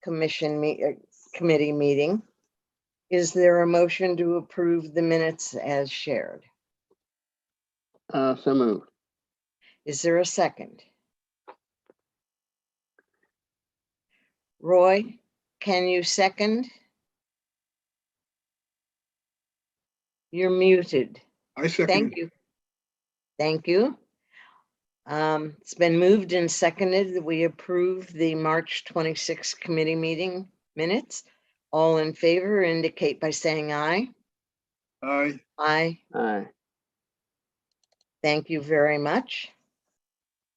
committee meeting. Is there a motion to approve the minutes as shared? So moved. Is there a second? Roy, can you second? You're muted. I second. Thank you. Thank you. It's been moved and seconded that we approve the March 26th committee meeting minutes. All in favor indicate by saying aye. Aye. Aye. Aye. Thank you very much.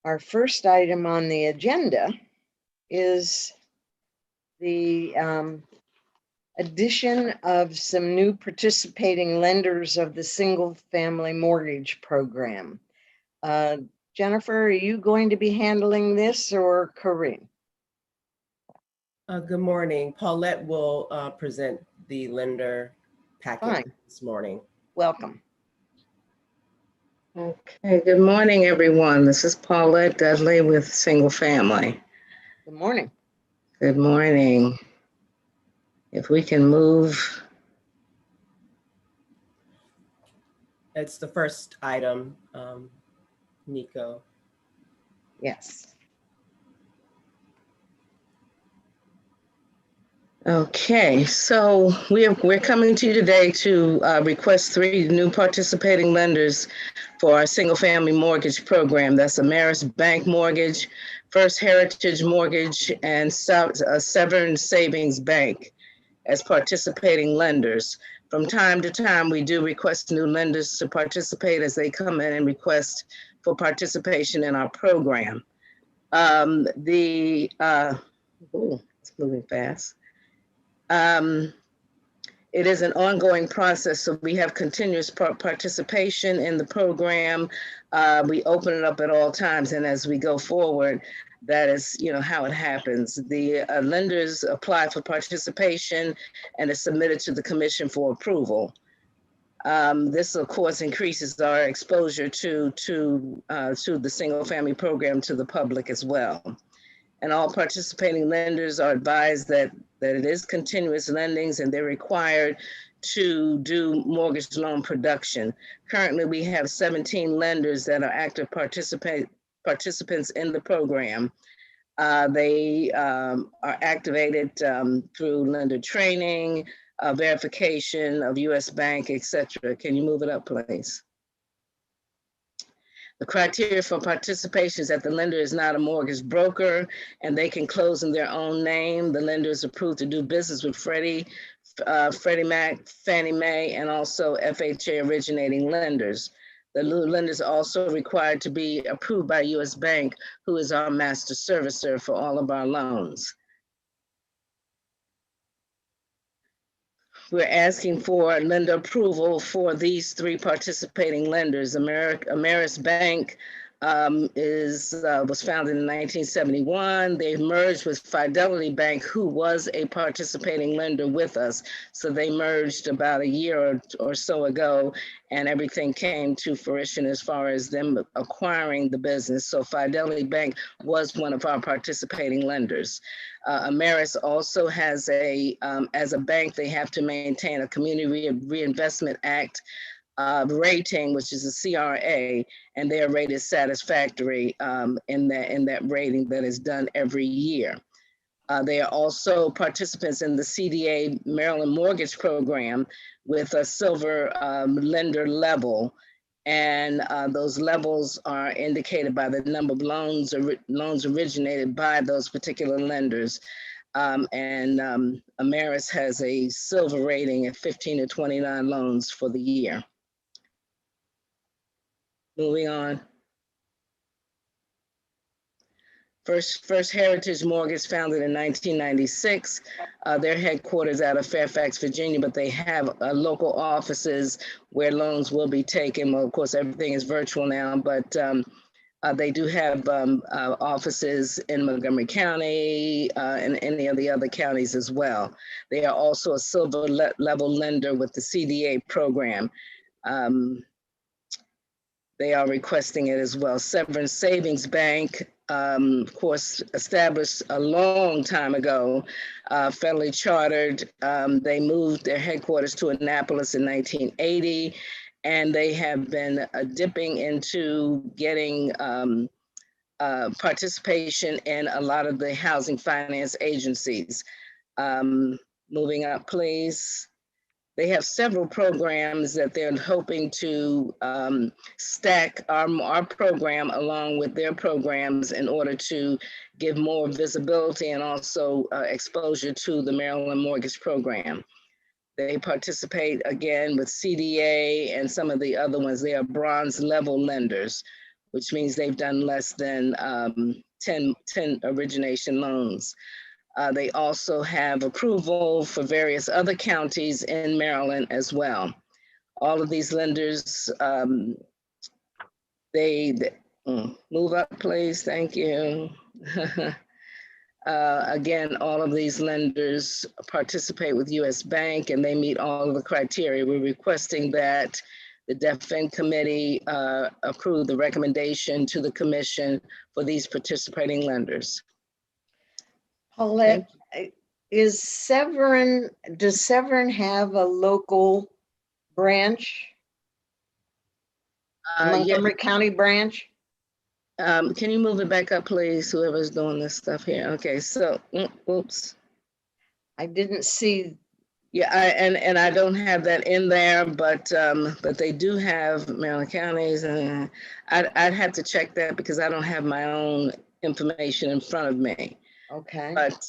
Our first item on the agenda is the addition of some new participating lenders of the single family mortgage program. Jennifer, are you going to be handling this or Corinne? Good morning. Paulette will present the lender packet Fine. this morning. Welcome. Okay, good morning, everyone. This is Paulette Dudley with Single Family. Good morning. Good morning. If we can move. It's the first item, Nico. Yes. Okay, so we're coming to you today to request 3 new participating lenders for our single family mortgage program. That's Ameris Bank Mortgage, First Heritage Mortgage, and Severn Savings Bank as participating lenders. From time to time, we do request new lenders to participate as they come in and request for participation in our program. It's moving fast. It is an ongoing process, so we have continuous participation in the program. We open it up at all times, and as we go forward, that is, how it happens. The lenders apply for participation and is submitted to the commission for approval. This, of course, increases our exposure to the single family program to the public as well. And all participating lenders are advised that it is continuous lendings and they're required to do mortgage loan production. Currently, we have 17 lenders that are active participants in the program. They are activated through lender training, verification of US Bank, etc. Can you move it up, please? The criteria for participation is that the lender is not a mortgage broker and they can close in their own name. The lender is approved to do business with Freddie Mac, Fannie Mae, and also FHA originating lenders. The lender is also required to be approved by US Bank, who is our master servicer for all of our loans. We're asking for lender approval for these 3 participating lenders. Ameris Bank was founded in 1971. They merged with Fidelity Bank, who was a participating lender with us. So they merged about a year or so ago, and everything came to fruition as far as them acquiring the business. So Fidelity Bank was one of our participating lenders. Ameris also has as a bank, they have to maintain a Community Reinvestment Act rating, which is a CRA, and they are rated satisfactory in that rating that is done every year. They are also participants in the CDA Maryland Mortgage Program with a silver lender level. And those levels are indicated by the number of loans originated by those particular lenders. Ameris has a silver rating at 15 to 29 loans for the year. Moving on. First Heritage Mortgage, founded in 1996. Their headquarters out of Fairfax, Virginia, but they have local offices where loans will be taken. Well, of course, everything is virtual now, but they do have offices in Montgomery County and any of the other counties as well. They are also a silver level lender with the CDA program. They are requesting it as well. Severn Savings Bank of course, established a long time ago, federally chartered. They moved their headquarters to Annapolis in 1980, and they have been dipping into getting participation in a lot of the housing finance agencies. Moving up, please. They have several programs that they're hoping to stack our program along with their programs in order to give more visibility and also exposure to the Maryland Mortgage Program. They participate again with CDA and some of the other ones. They are bronze level lenders, which means they've done less than 10 origination loans. They also have approval for various other counties in Maryland as well. All of these lenders, move up, please. Thank you. Again, all of these lenders participate with US Bank and they meet all of the criteria. We're requesting that the DEFIN committee approve the recommendation to the commission for these participating lenders. Paulette, does Severn have a local branch? Montgomery County branch? Can you move it back up, please? Whoever's doing this stuff here. Okay, so, oops. I didn't see. Yeah, and I don't have that in there, but they do have Maryland counties, and I'd have to check that because I don't have my own information in front of me. Okay. But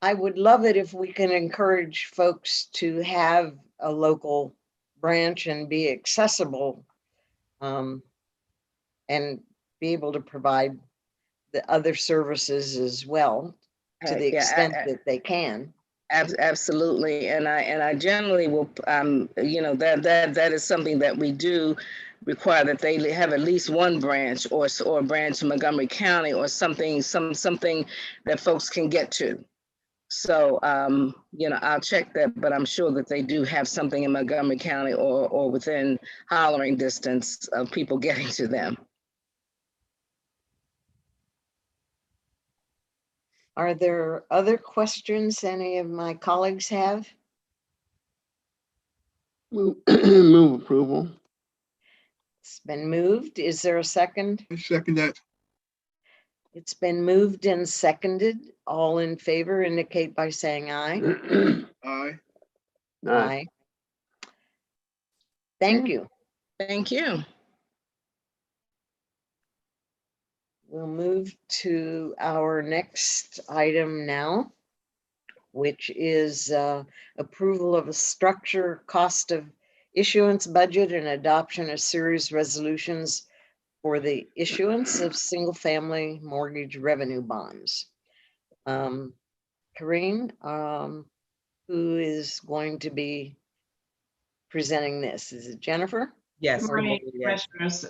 I would love it if we can encourage folks to have a local branch and be accessible, and be able to provide the other services as well to the extent that they can. Absolutely, and I generally will, that is something that we do require, that they have at least one branch or a branch in Montgomery County or something that folks can get to. So, I'll check that, but I'm sure that they do have something in Montgomery County or within hollering distance of people getting to them. Are there other questions any of my colleagues have? Move approval. It's been moved. Is there a second? I second that. It's been moved and seconded. All in favor indicate by saying aye. Aye. Aye. Thank you. Thank you. We'll move to our next item now, which is approval of a structure, cost of issuance budget, and adoption of series resolutions for the issuance of single-family mortgage revenue bonds. Karine, who is going to be presenting this? Is it Jennifer? Yes. Good morning, yes. Commissioners.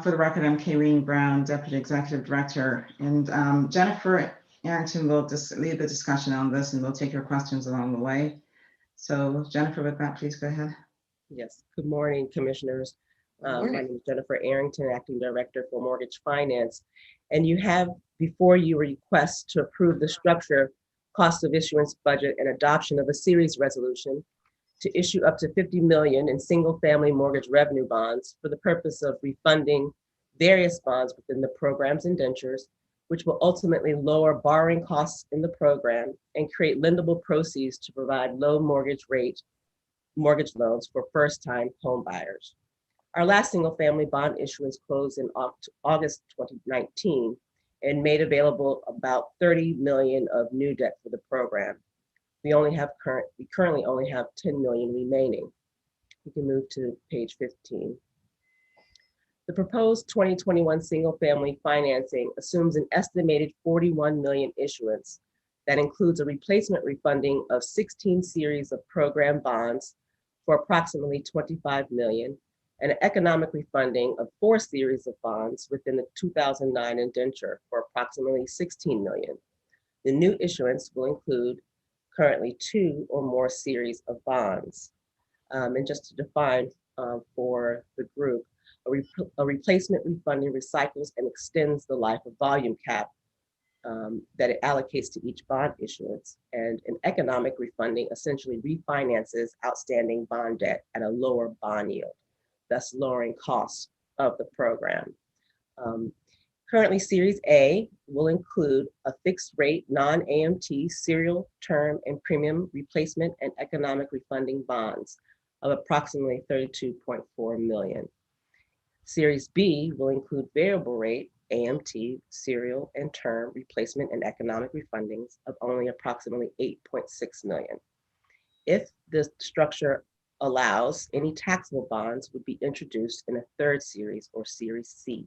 For the record, I'm Kaylene Brown, Deputy Executive Director, and Jennifer Arrington will just lead the discussion on this, and we'll take your questions along the way. So Jennifer, with that, please go ahead. Yes. Good morning, Commissioners. My name is Jennifer Arrington, Acting Director for Mortgage Finance, and you have before you a request to approve the structure, cost of issuance budget, and adoption of a series resolution to issue up to $50 million in single-family mortgage revenue bonds for the purpose of refunding various bonds within the program's indentures, which will ultimately lower borrowing costs in the program and create lendable proceeds to provide low mortgage rate mortgage loans for first-time home buyers. Our last single-family bond issuance closed in August 2019 and made available about $30 million of new debt for the program. We currently only have $10 million remaining. We can move to page 15. The proposed 2021 single-family financing assumes an estimated 41 million issuance that includes a replacement refunding of 16 series of program bonds for approximately 25 million and an economic refunding of 4 series of bonds within the 2009 indenture for approximately 16 million. The new issuance will include currently 2 or more series of bonds. And just to define for the group, A replacement refunding recycles and extends the life of volume cap that it allocates to each bond issuance. And an economic refunding essentially refinances outstanding bond debt at a lower bond yield, thus lowering costs of the program. Currently, Series A will include a fixed rate non-AMT serial term and premium replacement and economic refunding bonds of approximately $32.4 million. Series B will include variable rate AMT serial and term replacement and economic refundings of only approximately $8.6 million. If the structure allows, any taxable bonds would be introduced in a third series or Series C.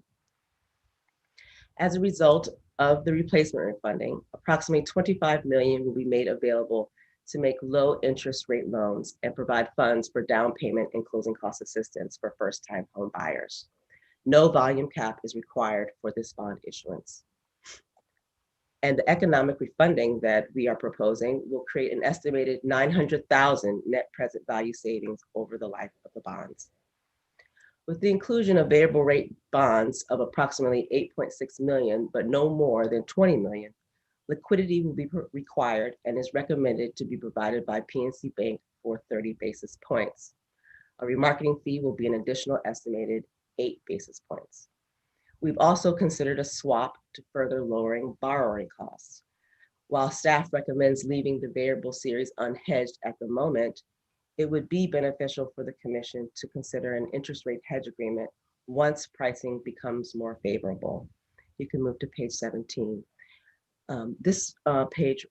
As a result of the replacement refunding, approximately $25 million will be made available to make low interest rate loans and provide funds for down payment and closing cost assistance for first-time home buyers. No volume cap is required for this bond issuance. And the economic refunding that we are proposing will create an estimated $900,000 net present value savings over the life of the bonds. With the inclusion of variable rate bonds of approximately $8.6 million, but no more than $20 million, liquidity will be required and is recommended to be provided by PNC Bank for 30 basis points. A remarketing fee will be an additional estimated 8 basis points. We've also considered a swap to further lowering borrowing costs. While staff recommends leaving the variable series unhedged at the moment, it would be beneficial for the commission to consider an interest rate hedge agreement once pricing becomes more favorable. You can move to page 17. This page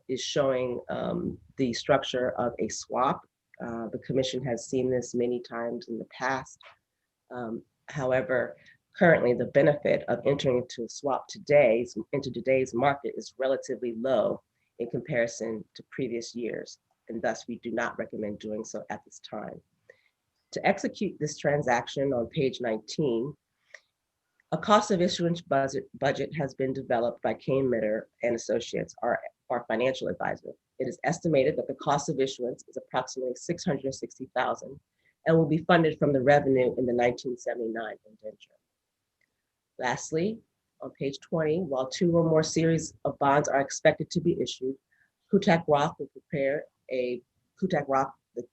is showing the structure of a swap. The commission has seen this many times in the past. However, currently the benefit of entering into a swap into today's market is relatively low in comparison to previous years, and thus we do not recommend doing so at this time. To execute this transaction on page 19, a cost of issuance budget has been developed by Kane Mitter and Associates, our financial advisor. It is estimated that the cost of issuance is approximately $660,000 and will be funded from the revenue in the 1979 indenture. Lastly, on page 20, while 2 or more series of bonds are expected to be issued, HOC will prepare the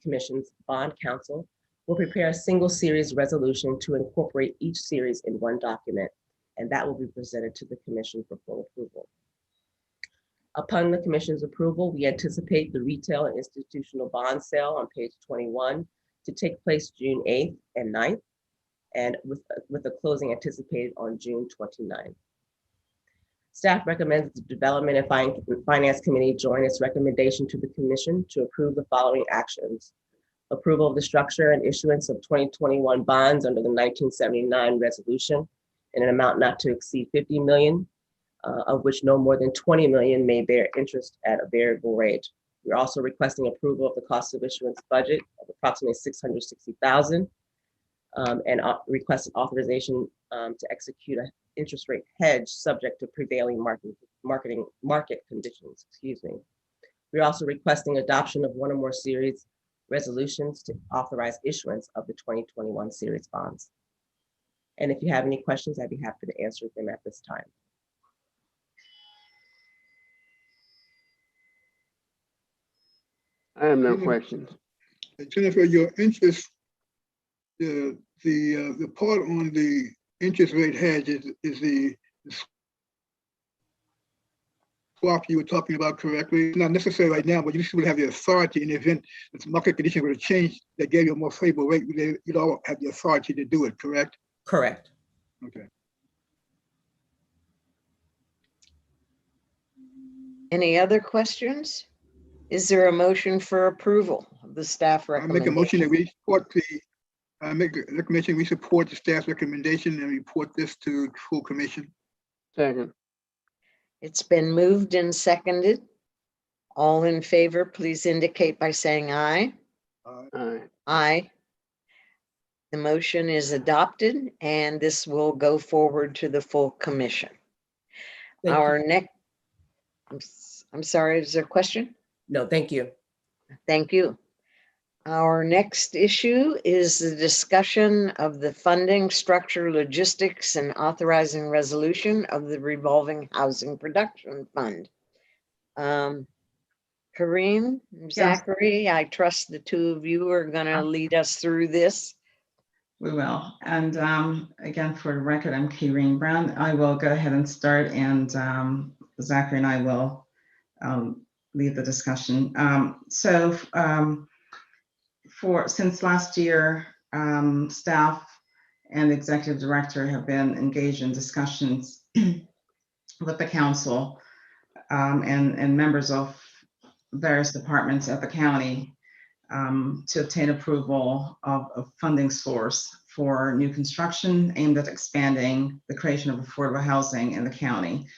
Commission's Bond Council, will prepare a single series resolution to incorporate each series in one document, and that will be presented to the Commission for full approval. Upon the Commission's approval, we anticipate the retail and institutional bond sale on page 21 to take place June 8th and 9th, and with a closing anticipated on June 29th. Staff recommends the Development and Finance Committee join its recommendation to the Commission to approve the following actions. Approval of the structure and issuance of 2021 bonds under the 1979 resolution in an amount not to exceed $50 million, of which no more than $20 million may bear interest at a variable rate. We're also requesting approval of the cost of issuance budget of approximately $660,000 and requested authorization to execute an interest rate hedge subject to prevailing market conditions. We're also requesting adoption of 1 or more series resolutions to authorize issuance of the 2021 series bonds. And if you have any questions, I'd be happy to answer them at this time. I have no questions. Jennifer, your interest, the part on the interest rate hedge is the swap you were talking about correctly? It's not necessary right now, but you still have the authority in the event that the market condition were to change that gave you a more favorable rate, you'd all have the authority to do it, correct? Correct. Okay. Any other questions? Is there a motion for approval of the staff I make a recommendation? motion that we support I make a recommendation, we support the staff's recommendation and report this to full commission. Second. It's been moved and seconded. All in favor, please indicate by saying aye. Aye. Aye. The motion is adopted and this will go forward to the full commission. Thank Our you. next, I'm sorry, is there a question? No, thank you. Thank you. Our next issue is the discussion of the funding structure, logistics, and authorizing resolution of the revolving housing production fund. Kareem, Zachary, I trust the two of you are going to lead us through this. We will. And again, for the record, I'm Kyrene Brown. I will go ahead and start, and Zachary and I will lead the discussion. Since last year, staff and the executive director have been engaged in discussions with the council and members of various departments at the county to obtain approval of a funding source for new construction aimed at expanding the creation of affordable housing in the county.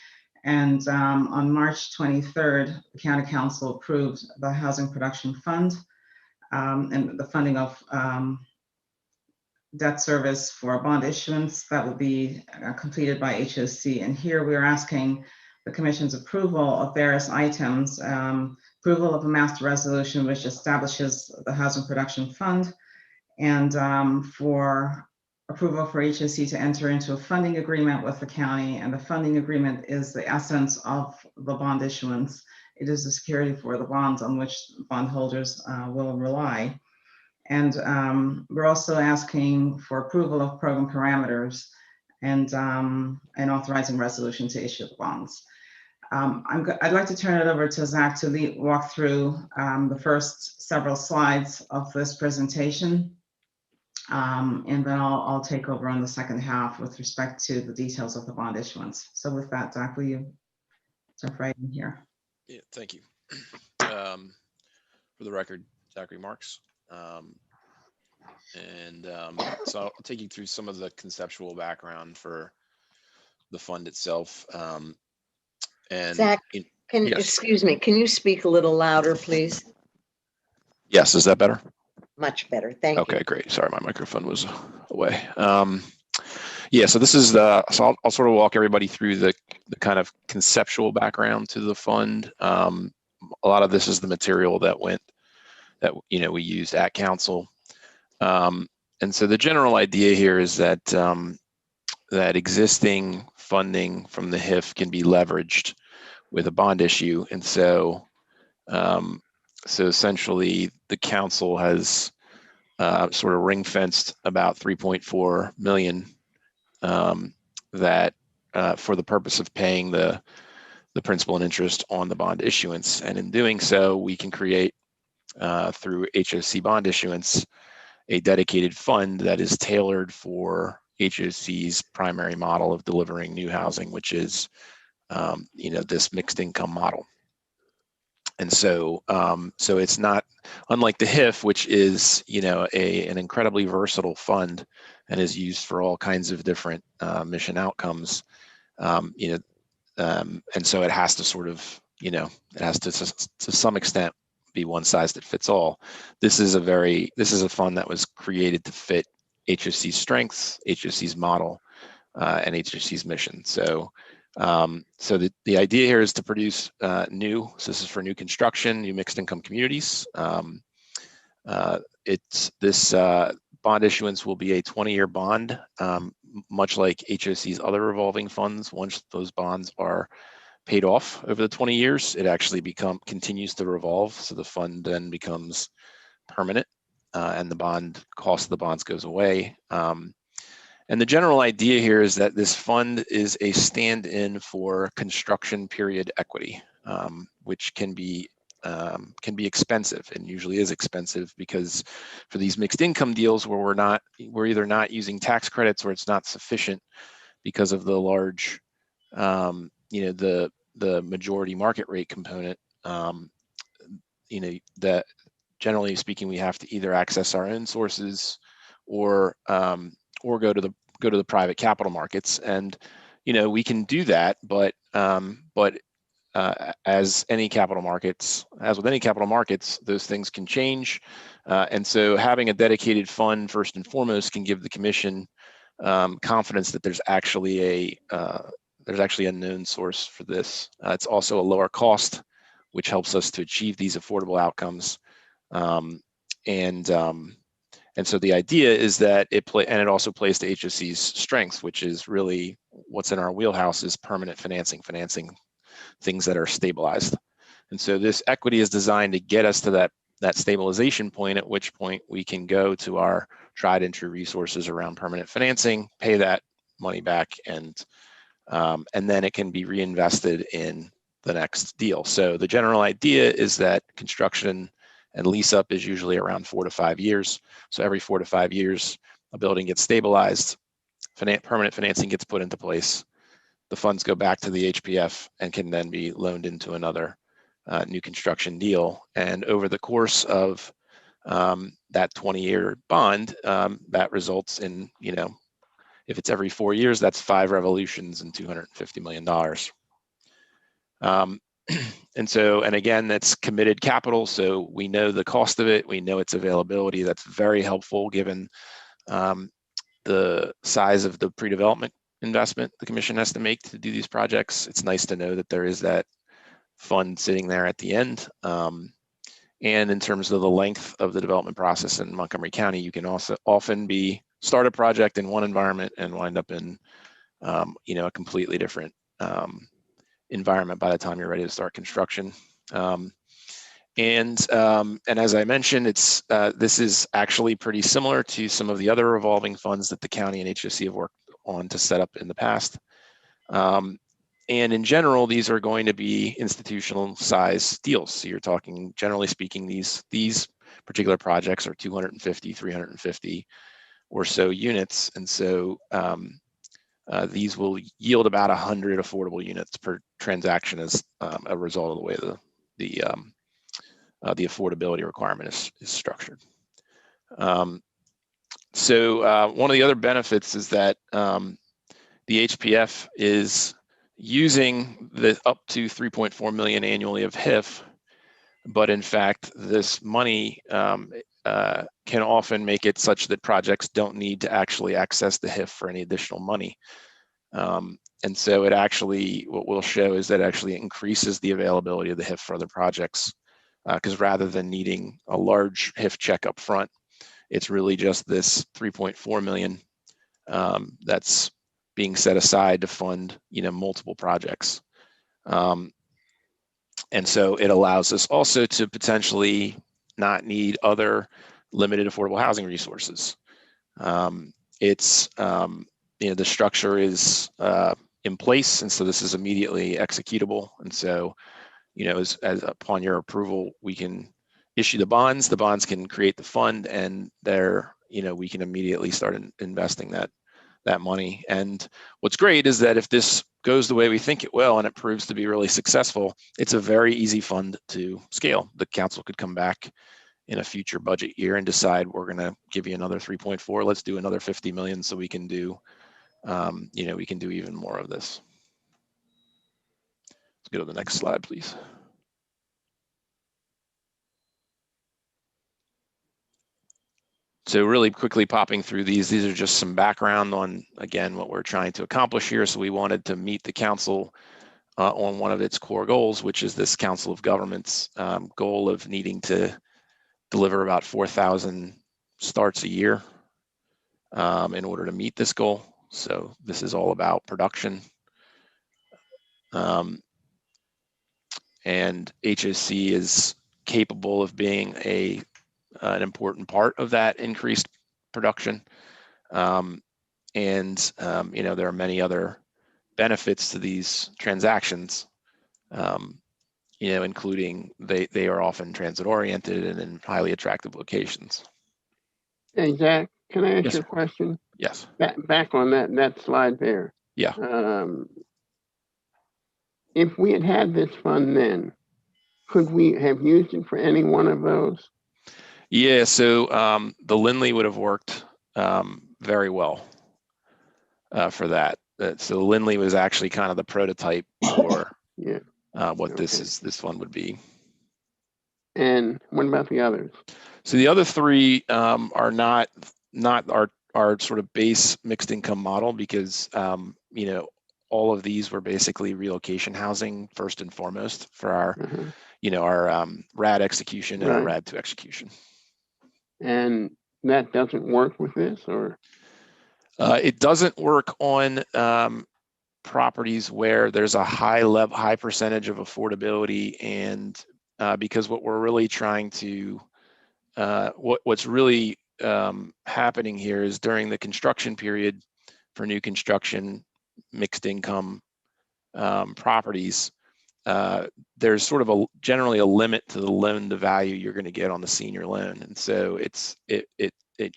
And on March 23rd, the County Council approved the Housing Production Fund and the funding of debt service for a bond issuance that will be completed by HOC. And here we are asking the Commission's approval of various items, approval of a master resolution which establishes the Housing Production Fund, and for approval for HOC to enter into a funding agreement with the county. And the funding agreement is the essence of the bond issuance. It is the security for the bonds on which bondholders will rely. And we're also asking for approval of program parameters and authorizing resolution to issue the bonds. I'd like to turn it over to Zach to walk through the first several slides of this presentation. And then I'll take over on the second half with respect to the details of the bond issuance. So with that, Zach, will you jump right in here? Yeah, thank you. For the record, Zachary Marks. So I'll take you through some of the conceptual background for the fund itself. Zach, yes. excuse me, can you speak a little louder, please? Yes, is that better? Much better, thank you. Okay, great. Sorry, my microphone was away. Yeah, so this is so I'll sort of walk everybody through the kind of conceptual background to the fund. A lot of this is the material that we used at council. And so the general idea here is that that existing funding from the HIF can be leveraged with a bond issue. And so essentially the council has sort of ring fenced about 3.4 million that for the purpose of paying the principal and interest on the bond issuance. And in doing so, we can create through HOC bond issuance a dedicated fund that is tailored for HOC's primary model of delivering new housing, which is this mixed income model. And so it's not unlike the HIF, which is an incredibly versatile fund and is used for all kinds of different mission outcomes. And so it has to sort of it has to some extent be one size that fits all. This is a fund that was created to fit HOC's strengths, HOC's model, and HOC's mission. So the idea here is to produce so this is for new construction, new mixed income communities. This bond issuance will be a 20-year bond, much like HOC's other revolving funds. Once those bonds are paid off over the 20 years, it actually continues to revolve. So the fund then becomes permanent and the cost of the bonds goes away. And the general idea here is that this fund is a stand-in for construction period equity, which can be expensive and usually is expensive because for these mixed income deals where we're either not using tax credits or it's not sufficient because of the large the majority market rate component, that generally speaking, we have to either access our own sources or go to the private capital markets. And, we can do that, but as with any capital markets, those things can change. And so having a dedicated fund first and foremost can give the commission confidence that there's actually a known source for this. It's also a lower cost, which helps us to achieve these affordable outcomes. And so the idea is that it also plays to HOC's strengths, which is really what's in our wheelhouse is permanent financing things that are stabilized. And so this equity is designed to get us to that stabilization point, at which point we can go to our tried and true resources around permanent financing, pay that money back, and then it can be reinvested in the next deal. So the general idea is that construction and lease up is usually around 4 to 5 years. So every 4 to 5 years, a building gets stabilized, permanent financing gets put into place, the funds go back to the HPF and can then be loaned into another new construction deal. And over the course of that 20-year bond, that results in, if it's every 4 years, that's 5 revolutions and $250 million. And again, that's committed capital. So we know the cost of it. We know its availability. That's very helpful given the size of the pre-development investment the commission has to make to do these projects. It's nice to know that there is that fund sitting there at the end. And in terms of the length of the development process in Montgomery County, you can also often start a project in one environment and wind up in a completely different environment by the time you're ready to start construction. And as I mentioned, this is actually pretty similar to some of the other revolving funds that the county and HOC have worked on to set up in the past. And in general, these are going to be institutional size deals. So you're talking, generally speaking, these particular projects are 250, 350 or so units. And so these will yield about 100 affordable units per transaction as a result of the way the affordability requirement is structured. So one of the other benefits is that the HPF is using the up to 3.4 million annually of HIF, but in fact, this money can often make it such that projects don't need to actually access the HIF for any additional money. And so what we'll show is that actually increases the availability of the HIF for other projects, because rather than needing a large HIF check up front, it's really just this 3.4 million that's being set aside to fund, multiple projects. And so it allows us also to potentially not need other limited affordable housing resources. The structure is in place, and so this is immediately executable. And so, as upon your approval, we can issue the bonds. The bonds can create the fund, and we can immediately start investing that money. And what's great is that if this goes the way we think it will and it proves to be really successful, it's a very easy fund to scale. The council could come back in a future budget year and decide we're going to give you another 3.4. Let's do another 50 million so we can do, we can do even more of this. Let's go to the next slide, please. So really quickly popping through these are just some background on, again, what we're trying to accomplish here. So we wanted to meet the council on one of its core goals, which is this Council of Governments goal of needing to deliver about 4,000 starts a year in order to meet this goal. So this is all about production. And HOC is capable of being an important part of that increased production. There are many other benefits to these transactions, including they are often transit oriented and in highly attractive locations. Hey, Jack, can I ask Yes, you sir. a question? Yes. Back on that slide there. Yeah. If we had this fund then, could we have used it for any one of those? Yeah, so the Lindley would have worked very well for that. So Lindley was actually kind of the prototype for what this fund would be. And what about the others? So the other three are not our sort of base mixed income model, because all of these were basically relocation housing first and foremost for our our RAD execution and our RAD 2 execution. And that doesn't work with this, or? It doesn't work on properties where there's a high percentage of affordability, and because what we're really trying to, what's really happening here is during the construction period for new construction mixed income properties, there's sort of generally a limit to the loan to value you're going to get on the senior loan, and so it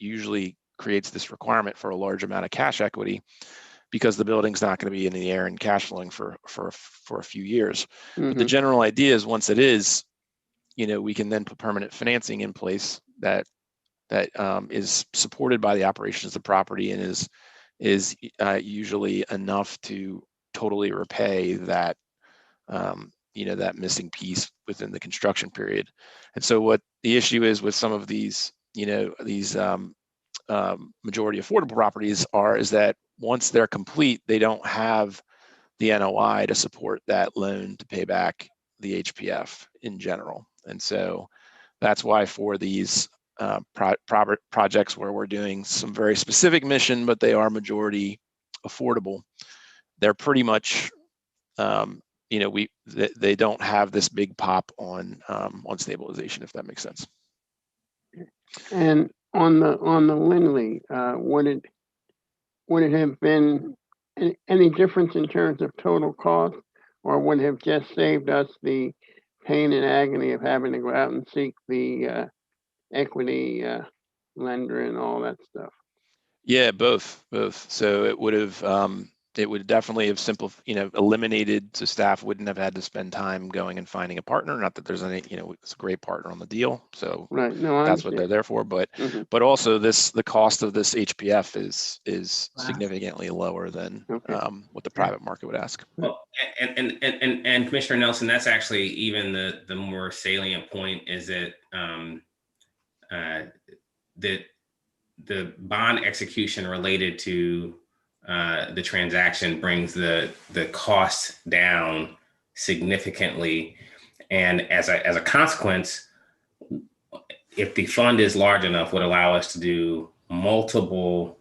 usually creates this requirement for a large amount of cash equity because the building's not going to be in the air and cash flowing for a few years. But the general idea is once it is, we can then put permanent financing in place that is supported by the operations of the property and is usually enough to totally repay that that missing piece within the construction period. And so what the issue is with some of these majority affordable properties is that once they're complete, they don't have the NOI to support that loan to pay back the HPF in general. And so that's why for these projects where we're doing some very specific mission, but they are majority affordable, they're pretty much, they don't have this big pop on stabilization, if that makes sense. And on the Lindley, would it have been any difference in terms of total cost, or would it have just saved us the pain and agony of having to go out and seek the equity lender and all that stuff? Yeah, both. So it would definitely have eliminated, so staff wouldn't have had to spend time going and finding a partner. Not that there's any, it's a great partner on the deal. So right. No, that's what they're there for. But but also the cost of this HPF is significantly lower than what the private market would ask. Well, and Commissioner Nelson, that's actually even the more salient point is that the bond execution related to the transaction brings the cost down significantly, and as a consequence, if the fund is large enough, would allow us to do multiple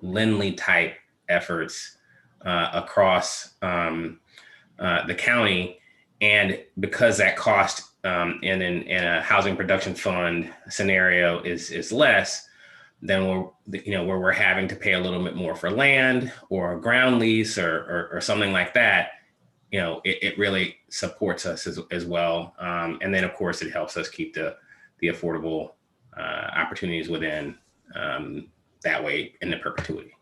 Lindley type efforts across the county, and because that cost in a housing production fund scenario is less, then where we're having to pay a little bit more for land or a ground lease or something like that, it really supports us as well. And then of course it helps us keep the affordable opportunities within that way in the perpetuity.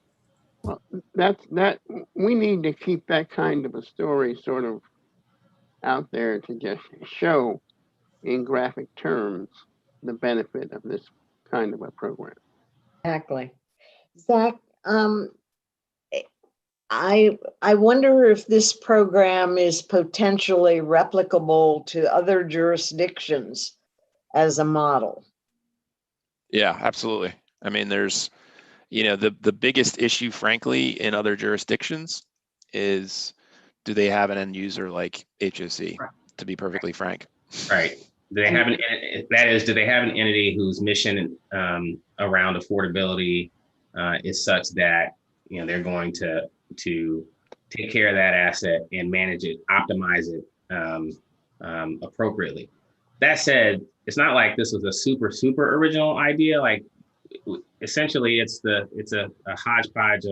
Well, that we need to keep that kind of a story sort of out there to just show in graphic terms the benefit of this kind of a program. Exactly. Zach, I wonder if this program is potentially replicable to other jurisdictions as a model. Yeah, absolutely. I mean, there's, the biggest issue, frankly, in other jurisdictions is, do they have an end user like HOC, to be perfectly frank? Right. Do they have do they have an entity whose mission around affordability is such that they're going to take care of that asset and manage it, optimize it appropriately? That said, it's not like this was a super original idea. Like, essentially, it's a hodgepodge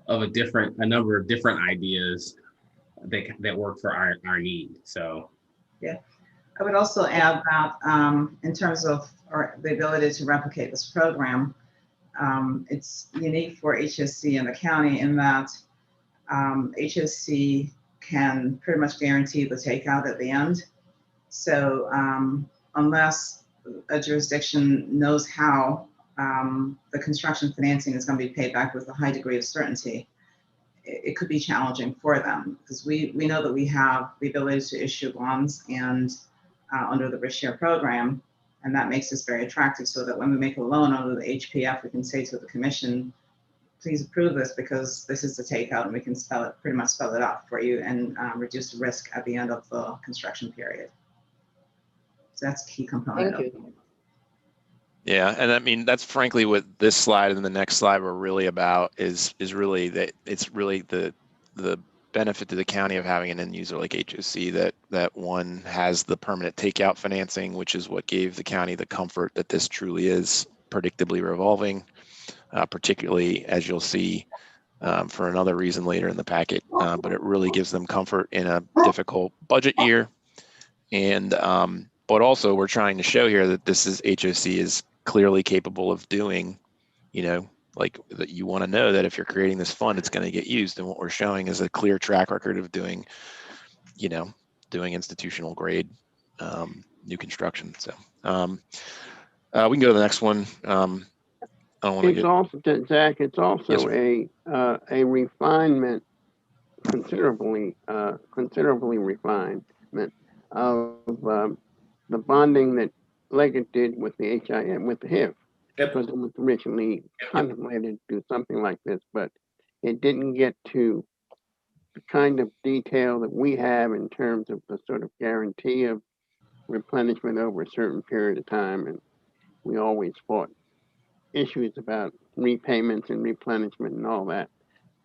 of a number of different ideas that work for our need. So yeah. I would also add that in terms of the ability to replicate this program, it's unique for HOC and the county in that HOC can pretty much guarantee the takeout at the end. So unless a jurisdiction knows how the construction financing is going to be paid back with a high degree of certainty, it could be challenging for them, because we know that we have the ability to issue bonds and under the risk share program, and that makes us very attractive, so that when we make a loan under the HPF, we can say to the commission, please approve this because this is the takeout, and we can pretty much spell it out for you and reduce the risk at the end of the construction period. So that's a key component. Thank you. Yeah, and I mean that's frankly what this slide and the next slide were really about is really that it's really the benefit to the county of having an end user like HOC that one has the permanent takeout financing, which is what gave the county the comfort that this truly is predictably revolving, particularly as you'll see for another reason later in the packet. But it really gives them comfort in a difficult budget year. And but also we're trying to show here that this is HOC is clearly capable of doing, like that you want to know that if you're creating this fund, it's going to get used. And what we're showing is a clear track record of doing, doing institutional grade new construction. So we can go to the next one. I don't want to It's get. also, Zach, it's also Yes, a refinement, considerably refinement of the bonding that Leggett did with the HIM, with the HIF, Yep. because it was originally contemplated to do something like this, but it didn't get to the kind of detail that we have in terms of the sort of guarantee of replenishment over a certain period of time. And we always fought issues about repayments and replenishment and all that.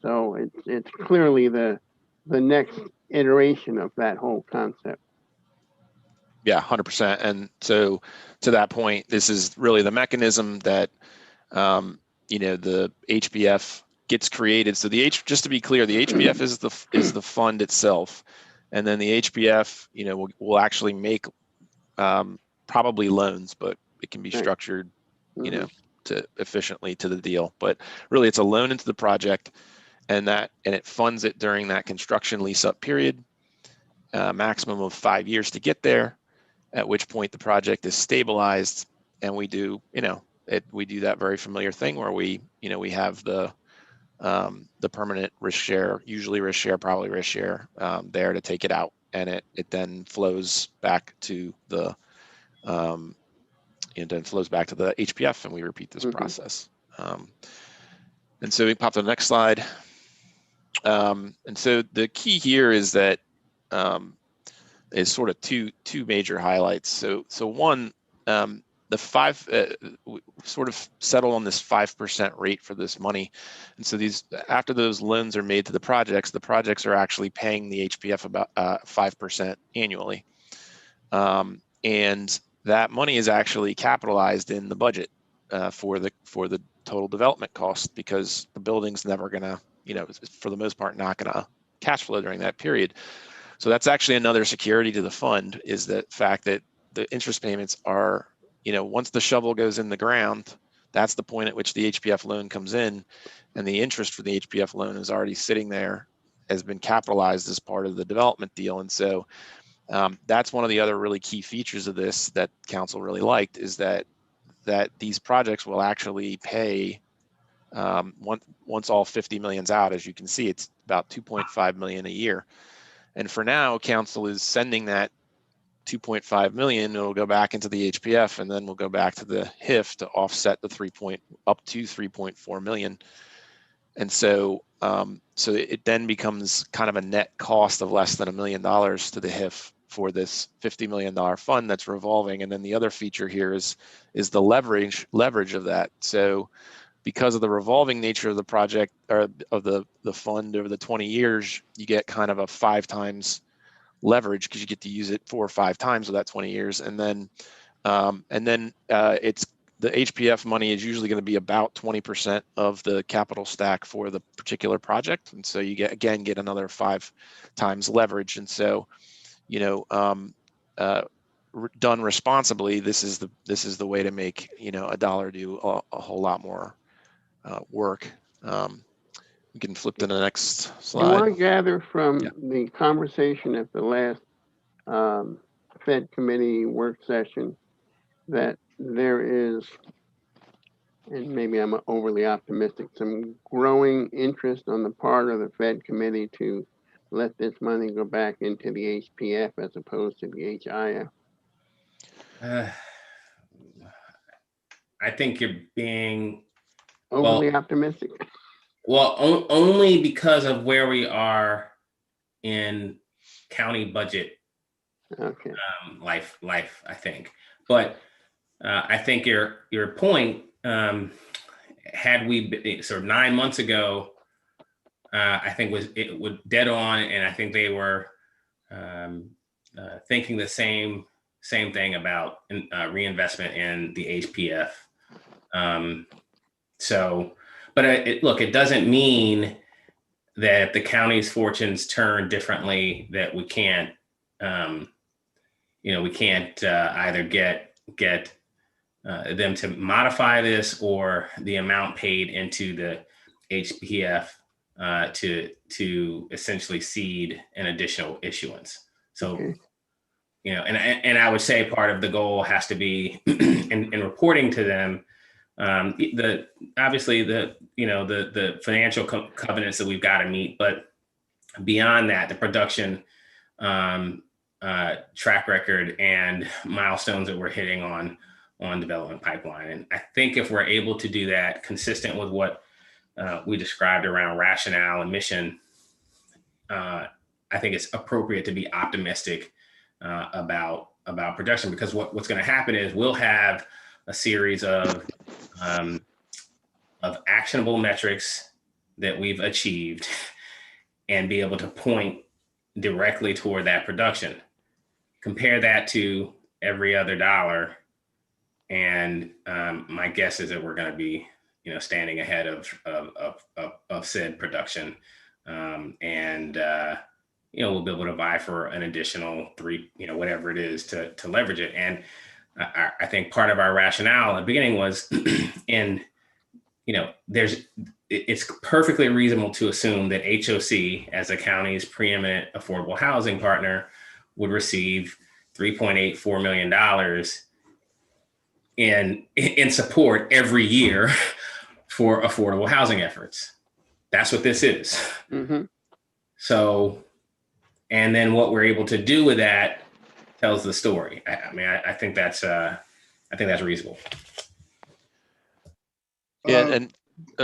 So it's clearly the next iteration of that whole concept. Yeah, 100%. And so to that point, this is really the mechanism that the HBF gets created. So just to be clear, the HBF is the fund itself, and then the HBF will actually make probably loans, but it can be structured to efficiently to the deal. But really, it's a loan into the project, and it funds it during that construction lease up period, maximum of 5 years to get there. At which point the project is stabilized, and we do that very familiar thing where we have the permanent risk share, usually risk share, probably risk share, there to take it out, and it then flows back to the HPF, and we repeat this process. And so we pop to the next slide. And so the key here is that is sort of two major highlights. So one, the we sort of settle on this 5% rate for this money, and so after those loans are made to the projects are actually paying the HPF about 5% annually, and that money is actually capitalized in the budget for the total development cost, because the building's never gonna, for the most part, not gonna cash flow during that period. So that's actually another security to the fund, is the fact that the interest payments are, once the shovel goes in the ground, that's the point at which the HPF loan comes in, and the interest for the HPF loan is already sitting there, has been capitalized as part of the development deal. And so that's one of the other really key features of this that council really liked, is that these projects will actually pay once all 50 million's out. As you can see, it's about 2.5 million a year. And for now, council is sending that 2.5 million. It'll go back into the HPF, and then we'll go back to the HIF to offset the up to 3.4 million. And so, so it then becomes kind of a net cost of less than $1 million to the HIF for this $50 million fund that's revolving. And then the other feature here is the leverage of that. So because of the revolving nature of the project, or of the fund over the 20 years, you get kind of a 5 times leverage, because you get to use it 4 or 5 times with that 20 years. And then it's the HPF money is usually going to be about 20% of the capital stack for the particular project. And so you get another 5 times leverage. And so, done responsibly, this is the way to make, a dollar do a whole lot more work. We can flip to the next slide. Do I gather from the conversation at the last Fed committee work session that there is, and maybe I'm overly optimistic, some growing interest on the part of the Fed committee to let this money go back into the HPF as opposed to the HIF? I think you're being overly optimistic. Well, only because of where we are in county budget life, I think. But I think your point, had we been, sort of 9 months ago, I think it was dead on, and I think they were thinking the same thing about reinvestment in the HPF. But look, it doesn't mean that if the county's fortunes turn differently, that we can't, either get them to modify this or the amount paid into the HPF to essentially seed an additional issuance. So, Okay. and I would say part of the goal has to be in reporting to them, obviously the financial covenants that we've got to meet, but beyond that, the production track record and milestones that we're hitting on development pipeline. And I think if we're able to do that consistent with what we described around rationale and mission, I think it's appropriate to be optimistic about production, because what's going to happen is we'll have a series of actionable metrics that we've achieved and be able to point directly toward that production. Compare that to every other dollar, and my guess is that we're going to be, standing ahead of said production, and we'll be able to vie for an additional 3, whatever it is to leverage it. And I think part of our rationale at the beginning was, it's perfectly reasonable to assume that HOC, as the county's preeminent affordable housing partner, would receive $3.84 million in support every year for affordable housing efforts. That's what this is. Mm-hmm. So, and then what we're able to do with that tells the story. I think that's reasonable. Yeah, and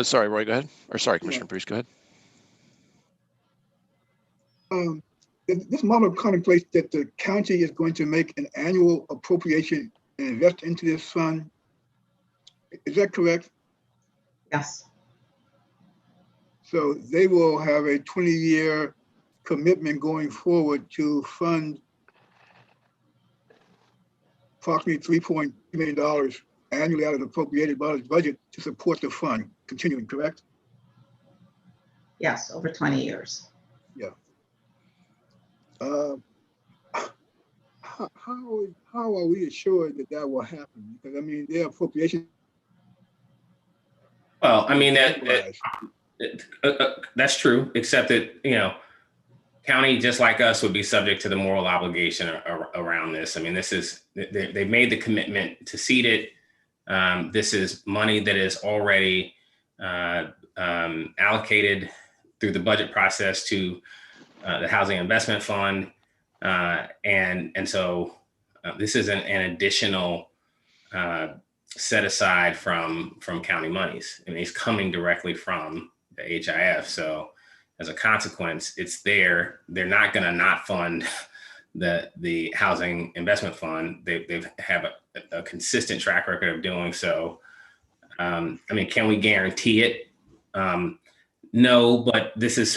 sorry, Roy, go ahead. Or sorry, Commissioner Bruce, go ahead. This model contemplates that the county is going to make an annual appropriation and invest into this fund. Is that correct? Yes. So they will have a 20-year commitment going forward to fund approximately $3.2 million annually out of the appropriated budget to support the fund continuing, correct? Yes, over 20 years. Yeah. How are we assured that will happen? Because their appropriation. Well, that's true, except that, county, just like us, would be subject to the moral obligation around this. They've made the commitment to seed it. This is money that is already allocated through the budget process to the Housing Investment Fund. And so this isn't an additional set aside from county monies. It's coming directly from the HIF. So as a consequence, it's there. They're not going to not fund the Housing Investment Fund. They have a consistent track record of doing so. Can we guarantee it? No, but this is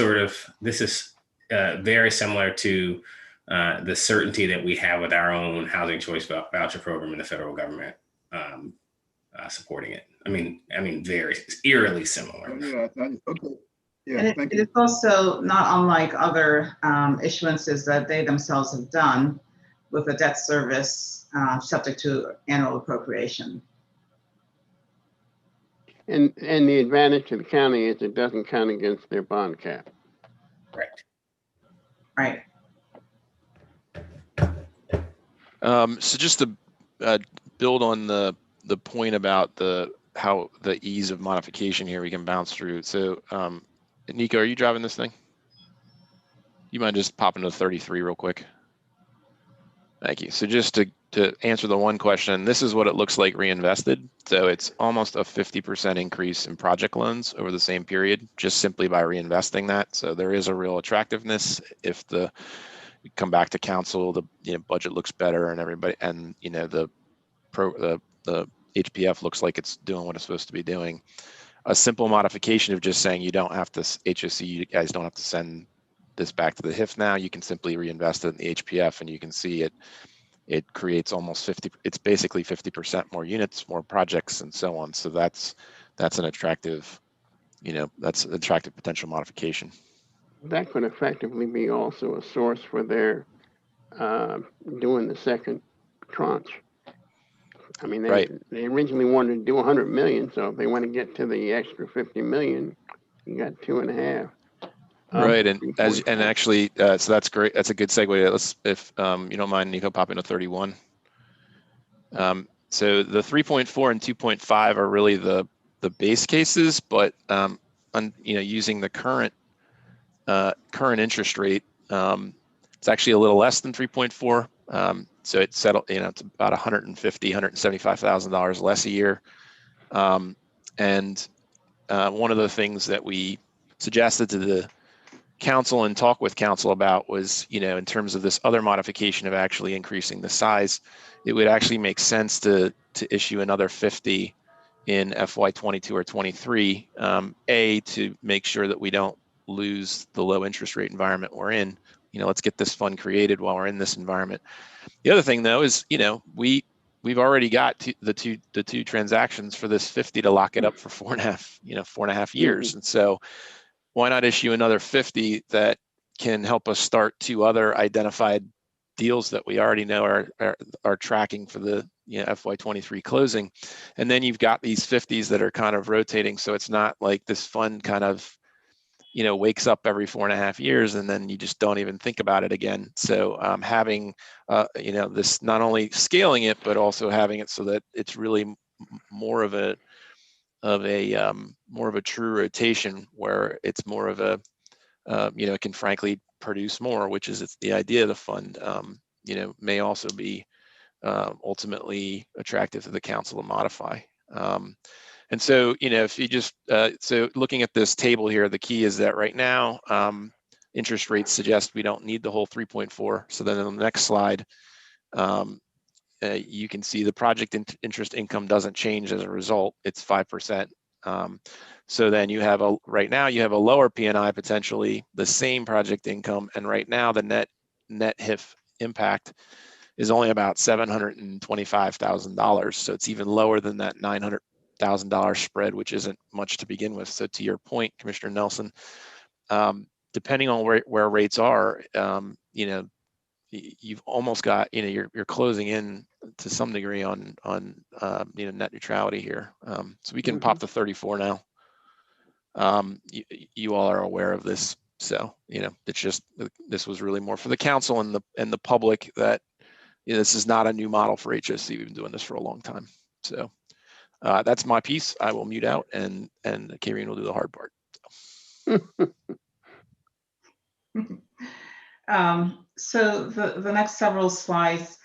very similar to the certainty that we have with our own housing choice voucher program in the federal government supporting it. Very eerily similar. Yeah. Okay. Yeah. And Thank it you. is also not unlike other issuances that they themselves have done with a debt service subject to annual appropriation. And the advantage to the county is it doesn't count against their bond cap. Correct. Right. So just to build on the point about how the ease of modification here we can bounce through. So Nico, are you driving this thing? You mind just popping to 33 real quick? Thank you. So just to answer the one question, this is what it looks like reinvested. So it's almost a 50% increase in project loans over the same period, just simply by reinvesting that. So there is a real attractiveness if we come back to council, the budget looks better and everybody, and the the HPF looks like it's doing what it's supposed to be doing. A simple modification of just saying you don't have to, HOC, you guys don't have to send this back to the HIF now. You can simply reinvest it in the HPF, and you can see it creates almost 50, it's basically 50% more units, more projects, and so on. So that's an attractive, that's an attractive potential modification. That could effectively be also a source for their doing the second tranche. I mean, they originally wanted to do 100 million, so if they want to get to the extra 50 million, you got 2.5. Right, and actually, so that's great. That's a good segue. Let's, if you don't mind, Nico, pop into 31. So the 3.4 and 2.5 are really the base cases, but using the current interest rate, it's actually a little less than 3.4. So it's settled, it's about $175,000 less a year. And one of the things that we suggested to the council and talk with council about was, in terms of this other modification of actually increasing the size, it would actually make sense to issue another 50 in FY22 or 23, to make sure that we don't lose the low interest rate environment we're in. Let's get this fund created while we're in this environment. The other thing, though, is we've already got the two transactions for this 50 to lock it up for 4.5 years, and so why not issue another 50 that can help us start 2 other identified deals that we already know are tracking for the FY23 closing, and then you've got these 50s that are kind of rotating, so it's not like this fund kind of wakes up every 4.5 years and then you just don't even think about it again. So having this, not only scaling it, but also having it so that it's really more of a true rotation, where it's more of a it can frankly produce more, which is it's the idea of the fund. May also be ultimately attractive to the council to modify. And so, if you just, so looking at this table here, the key is that right now, interest rates suggest we don't need the whole 3.4. So then on the next slide, you can see the project interest income doesn't change as a result. It's 5%. So then you have right now you have a lower P&I, potentially the same project income. And right now the net HIF impact is only about $725,000. So it's even lower than that $900,000 spread, which isn't much to begin with. So to your point, Commissioner Nelson, depending on where rates are, you've almost got, you're closing in to some degree on net neutrality here. So we can pop the 34 now. You all are aware of this, so it's just, this was really more for the council and the public that this is not a new model for HOC. We've been doing this for a long time. So that's my piece. I will mute out, and Karine will do the hard part. So the next several slides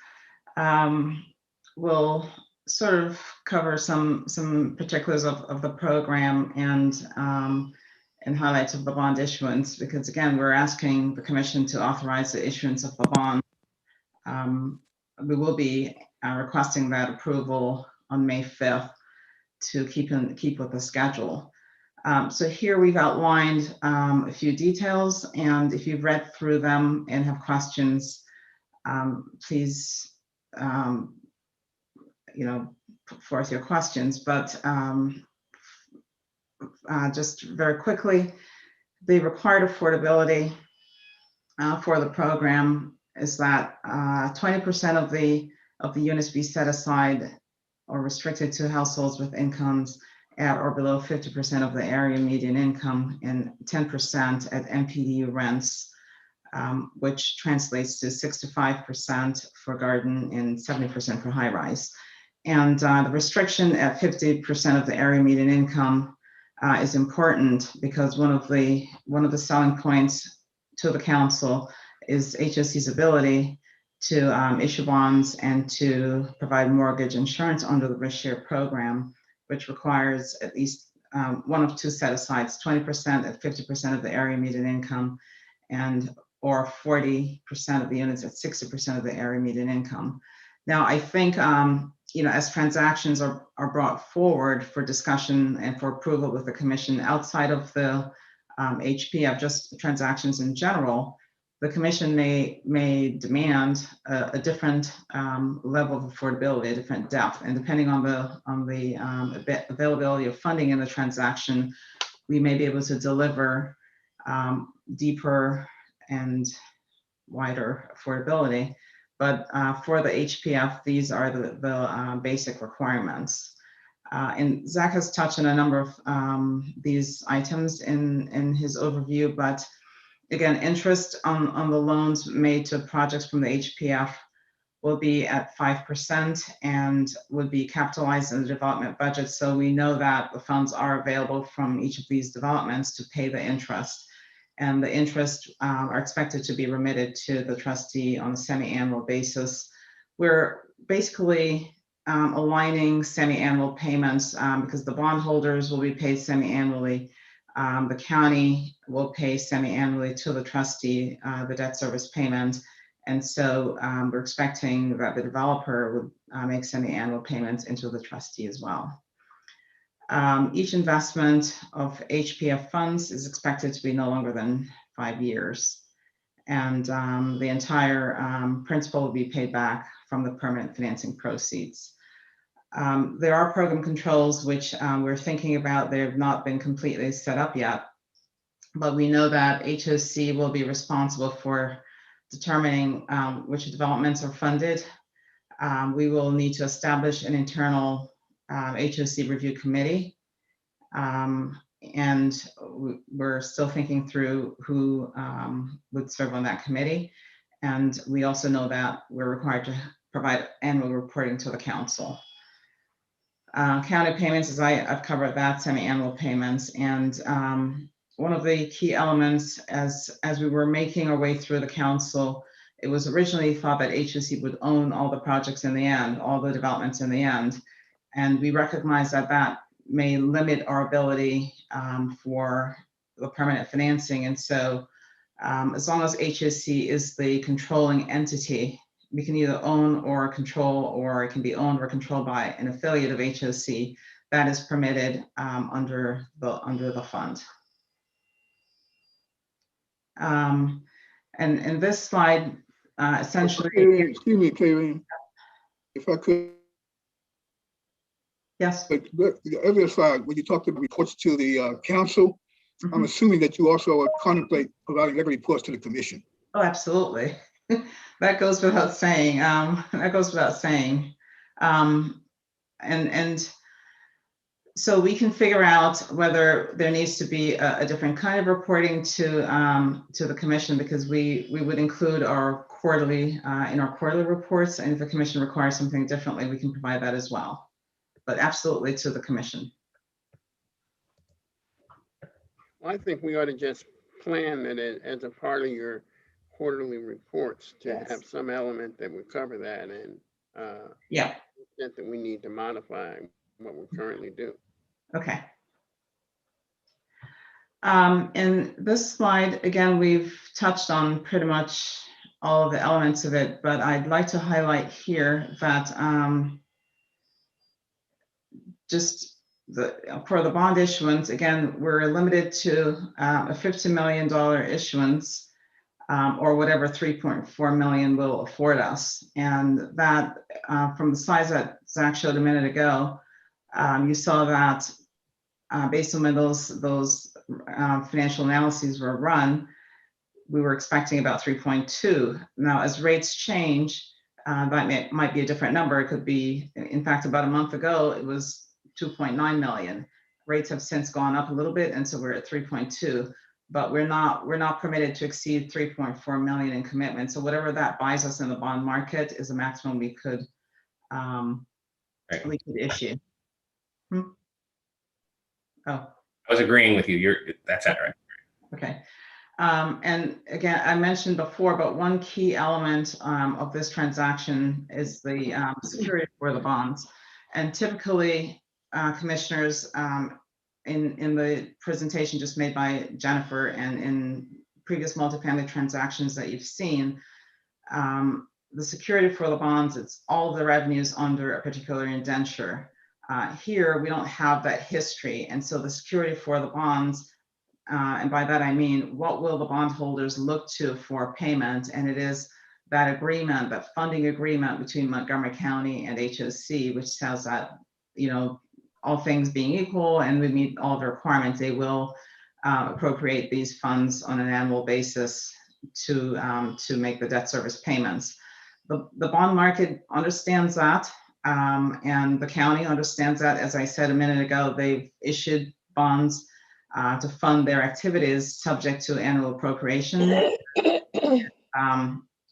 will sort of cover some particulars of the program and highlights of the bond issuance, because again, we're asking the commission to authorize the issuance of the bond. We will be requesting that approval on May 5th to keep with the schedule. So here we've outlined a few details, and if you've read through them and have questions, please put forth your questions. But just very quickly, the required affordability for the program is that 20% of the units be set aside or restricted to households with incomes at or below 50% of the area median income, and 10% at MPDU rents, which translates to 65% for garden and 70% for high rise. And the restriction at 50% of the area median income is important, because one of the selling points to the council is HOC's ability to issue bonds and to provide mortgage insurance under the risk share program, which requires at least one of 2 set-asides, 20% at 50% of the area median income, or 40% of the units at 60% of the area median income. Now, I think, as transactions are brought forward for discussion and for approval with the commission outside of the HPF, just transactions in general, the commission may demand a different level of affordability, a different depth, and depending on the availability of funding in the transaction, we may be able to deliver deeper and wider affordability. But for the HPF, these are the basic requirements. And Zach has touched on a number of these items in his overview, but again, interest on the loans made to projects from the HPF will be at 5% and would be capitalized in the development budget. So we know that the funds are available from each of these developments to pay the interest. And the interest are expected to be remitted to the trustee on a semi-annual basis. We're basically aligning semi-annual payments because the bondholders will be paid semi-annually. The county will pay semi-annually to the trustee the debt service payment. And so we're expecting that the developer would make semi-annual payments into the trustee as well. Each investment of HPF funds is expected to be no longer than 5 years. And the entire principal will be paid back from the permanent financing proceeds. There are program controls which we're thinking about. They have not been completely set up yet, but we know that HOC will be responsible for determining which developments are funded. We will need to establish an internal HOC review committee. And we're still thinking through who would serve on that committee. And we also know that we're required to provide annual reporting to the council. County payments, as I've covered that, semi-annual payments. And one of the key elements as we were making our way through the council, it was originally thought that HOC would own all the projects in the end, all the developments in the end. And we recognize that that may limit our ability for the permanent financing. And so as long as HOC is the controlling entity, we can either own or control, or it can be owned or controlled by an affiliate of HOC that is permitted under the fund. And this slide essentially. Excuse me, Kaylene, if I could. Yes. But the other side, when you talked about reports to the council, I'm assuming that you also contemplate providing regular reports to the commission. Oh, absolutely. That goes without saying. And so we can figure out whether there needs to be a different kind of reporting to the commission, because we would include our quarterly in our quarterly reports, and if the commission requires something differently, we can provide that as well. But absolutely to the commission. Well, I think we ought to just plan that as a part of your quarterly reports to have some element that would cover that, and yeah, that we need to modify what we currently do. Okay. And this slide, again, we've touched on pretty much all of the elements of it, but I'd like to highlight here that just for the bond issuance, again, we're limited to a $50 million issuance or whatever 3.4 million will afford us. And that from the slides that Zach showed a minute ago, you saw that based on when those financial analyses were run, we were expecting about 3.2. Now, as rates change, that might be a different number. It could be, in fact, about a month ago, it was 2.9 million. Rates have since gone up a little bit, and so we're at 3.2. But we're not permitted to exceed 3.4 million in commitment. So whatever that buys us in the bond market is the maximum we could issue. Oh, I was agreeing with you. That's that, right? Okay. And again, I mentioned before, but one key element of this transaction is the security for the bonds. And typically, commissioners, in the presentation just made by Jennifer and in previous multifamily transactions that you've seen, the security for the bonds, it's all the revenues under a particular indenture. Here, we don't have that history. And so the security for the bonds, and by that I mean, what will the bondholders look to for payment? And it is that agreement, that funding agreement between Montgomery County and HOC, which says that, you know, all things being equal and we meet all the requirements, they will appropriate these funds on an annual basis to make the debt service payments. The bond market understands that, and the county understands that. As I said a minute ago, they've issued bonds to fund their activities subject to annual appropriation,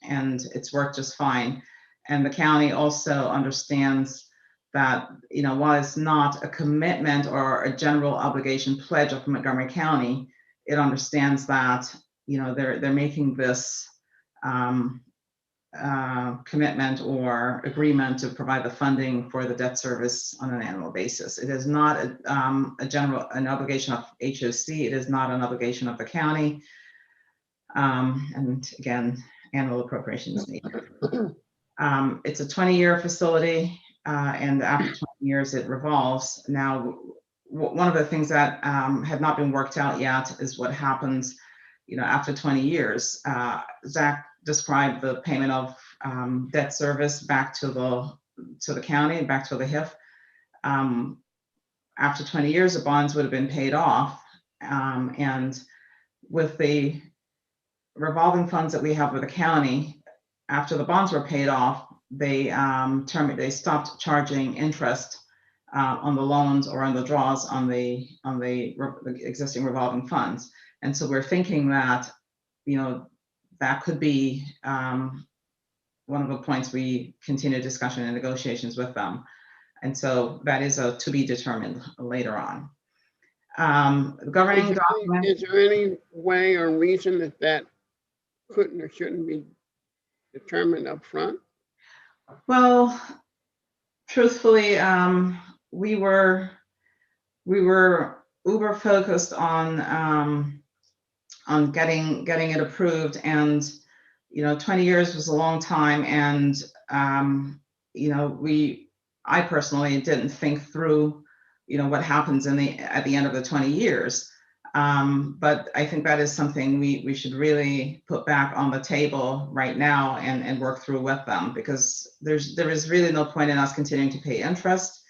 and it's worked just fine. And the county also understands that, you know, while it's not a commitment or a general obligation pledge of Montgomery County, it understands that, you know, they're making this commitment or agreement to provide the funding for the debt service on an annual basis. It is not an obligation of HOC. It is not an obligation of the county. And again, annual appropriations needed. It's a 20-year facility, and after 20 years it revolves. Now, one of the things that have not been worked out yet is what happens, you know, after 20 years. Zach described the payment of debt service back to the county, back to the HIF. After 20 years, the bonds would have been paid off, and with the revolving funds that we have with the county, after the bonds were paid off, they stopped charging interest on the loans or on the draws on the existing revolving funds. And so we're thinking that, you know, that could be one of the points we continue discussion and negotiations with them. And so that is to be determined later on. The governing document. Is there any way or reason that couldn't or shouldn't be determined up front? Well, truthfully, we were uber focused on getting it approved, and you know, 20 years was a long time, and you know, I personally didn't think through, you know, what happens at the end of the 20 years. But I think that is something we should really put back on the table right now and work through with them, because there is really no point in us continuing to pay interest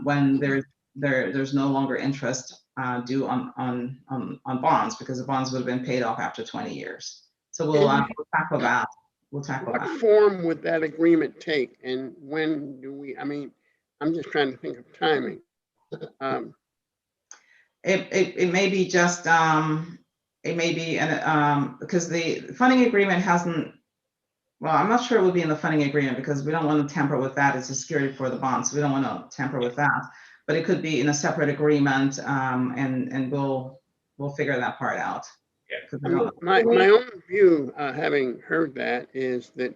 when there's no longer interest due on bonds, because the bonds would have been paid off after 20 years. So we'll tackle that. What form would that agreement take, and when do we? I mean, I'm just trying to think of timing. It may be just it may be because the funding agreement hasn't. Well, I'm not sure it will be in the funding agreement, because we don't want to tamper with that. It's a security for the bonds, so we don't want to tamper with that. But it could be in a separate agreement, and we'll figure that part out. Yeah. My own view, having heard that, is that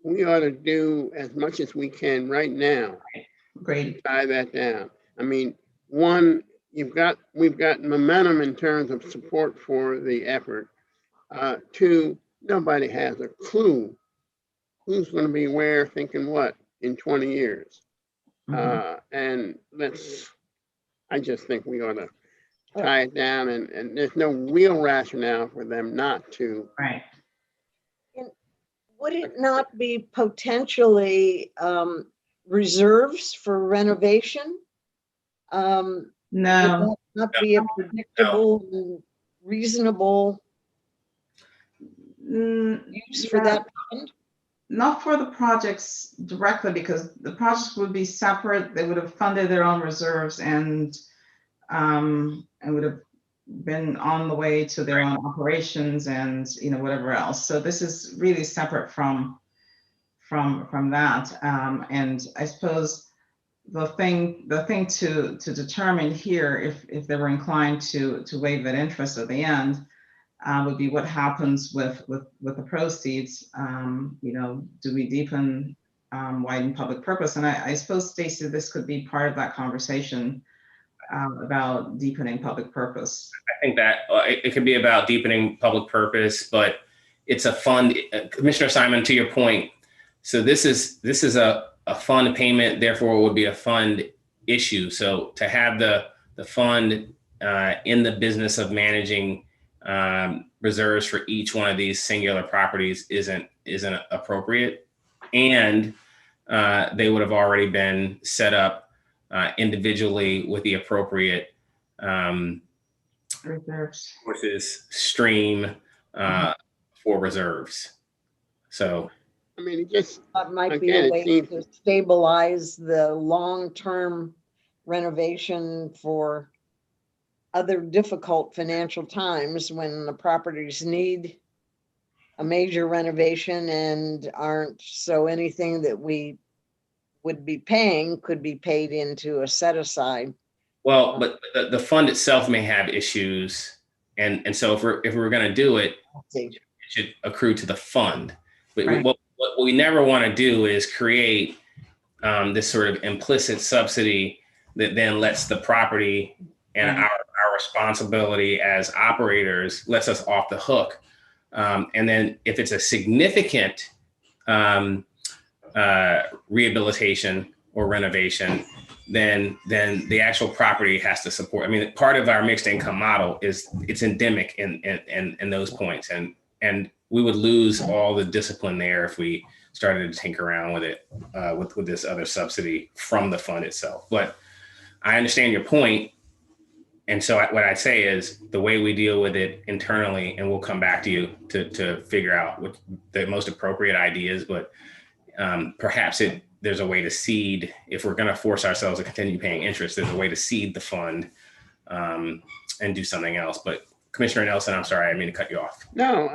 we ought to do as much as we can right now. Great. To tie that down. I mean, one, we've got momentum in terms of support for the effort. Two, nobody has a clue who's going to be where, thinking what in 20 years. And I just think we ought to tie it down, and there's no real rationale for them not to. Right. And would it not be potentially reserves for renovation? No. Would that not be a predictable and reasonable use for that fund? Not for the projects directly, because the projects would be separate. They would have funded their own reserves and would have been on the way to their own operations and, you know, whatever else. So this is really separate from that. And I suppose the thing to determine here, if they were inclined to waive that interest at the end, would be what happens with the proceeds. You know, do we deepen, widen public purpose? And I suppose, Stacey, this could be part of that conversation about deepening public purpose. I think that it could be about deepening public purpose, but it's a fund. Commissioner Simon, to your point, so this is a fund payment, therefore it would be a fund issue. So to have the fund in the business of managing reserves for each one of these singular properties isn't appropriate, and they would have already been set up individually with the appropriate Reserves. resources stream for reserves. So, I mean, it just, That might be again, a it way seems, to stabilize the long-term renovation for other difficult financial times when the properties need a major renovation and aren't, so anything that we would be paying could be paid into a set aside. well, but the fund itself may have issues, and so if we're going to do it, it should accrue to the fund. But Right. what we never want to do is create this sort of implicit subsidy that then lets the property and Right. our responsibility as operators lets us off the hook. And then if it's a significant rehabilitation or renovation, then the actual property has to support. I mean, part of our mixed income model is it's endemic in those points, and we would lose all the discipline there if we started to tinker around with it with this other subsidy from the fund itself. But I understand your point. And so what I'd say is the way we deal with it internally, and we'll come back to you to figure out what the most appropriate ideas, but perhaps there's a way to seed, if we're going to force ourselves to continue paying interest, there's a way to seed the fund and do something else. But Commissioner Nelson, I'm sorry, I didn't mean to cut you off. no,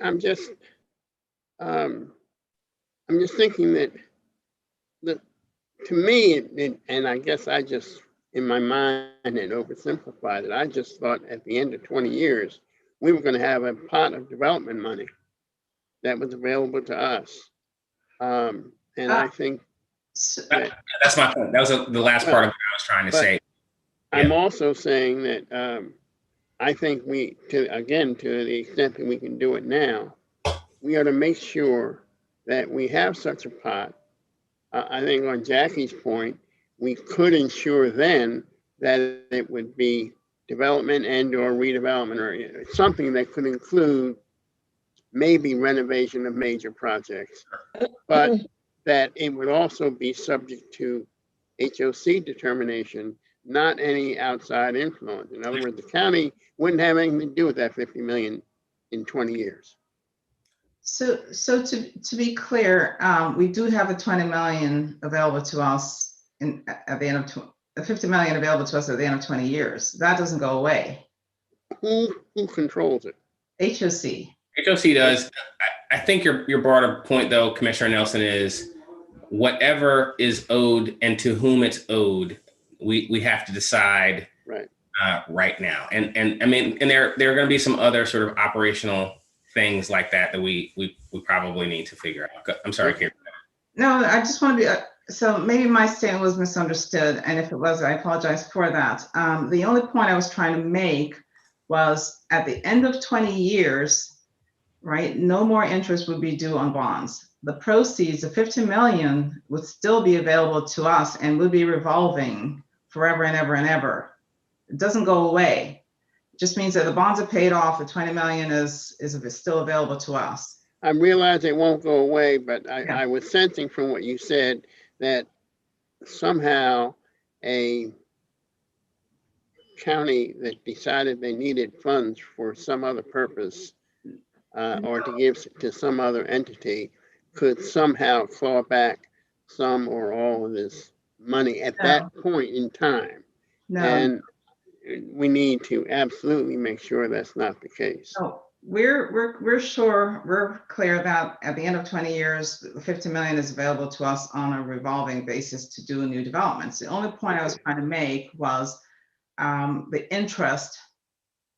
I'm just thinking that to me, and I guess I just, in my mind, had oversimplified it. I just thought at the end of 20 years, we were going to have a pot of development money that was available to us. And I think That's my point. That was the last part of what I was trying to say. I'm also saying that I think to the extent that we can do it now, we ought to make sure that we have such a pot. I think on Jackie's point, we could ensure then that it would be development and or redevelopment or something that could include maybe renovation of major projects, but that it would also be subject to HOC determination, not any outside influence. In other words, the county wouldn't have anything to do with that 50 million in 20 years. So to be clear, we do have a 20 million available to us at the end of the 50 million available to us at the end of 20 years. That doesn't go away. Who controls it? HOC. HOC does. I think your broader point, though, Commissioner Nelson, is whatever is owed and to whom it's owed, we have to decide right now. And I mean, and there are going to be some other sort of operational things like that we probably need to figure out. I'm sorry, Karen. No, I just want to be, so maybe my statement was misunderstood. And if it was, I apologize for that. The only point I was trying to make was at the end of 20 years, right, no more interest would be due on bonds. The proceeds of 50 million would still be available to us and would be revolving forever and ever and ever. It doesn't go away. It just means that the bonds are paid off. The 20 million is still available to us. I realize it won't go away, but I was sensing from what you said that somehow a county that decided they needed funds for some other purpose or to give to some other entity could somehow claw back some or all of this money at that point in time. No. And we need to absolutely make sure that's not the case. So we're sure, we're clear that at the end of 20 years, 50 million is available to us on a revolving basis to do new developments. The only point I was trying to make was the interest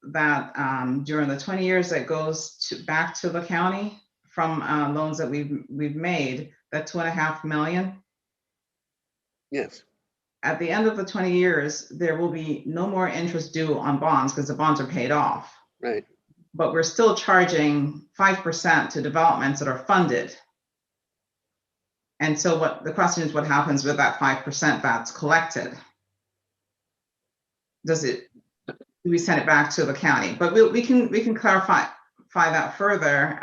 that during the 20 years that goes back to the county from loans that we've made, that 2.5 million. Yes. At the end of the 20 years, there will be no more interest due on bonds because the bonds are paid off. Right. but we're still charging 5% to developments that are funded. And so what the question is, what happens with that 5% that's collected? Do we send it back to the county? But we can clarify that further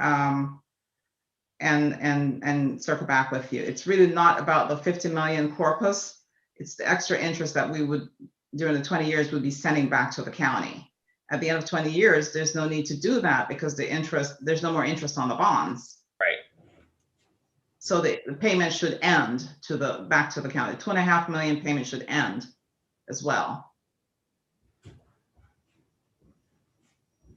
and circle back with you. It's really not about the 50 million corpus. It's the extra interest that we would, during the 20 years, would be sending back to the county. At the end of 20 years, there's no need to do that because there's no more interest on the bonds. Right. So the payment should end back to the county. 2.5 million payment should end as well.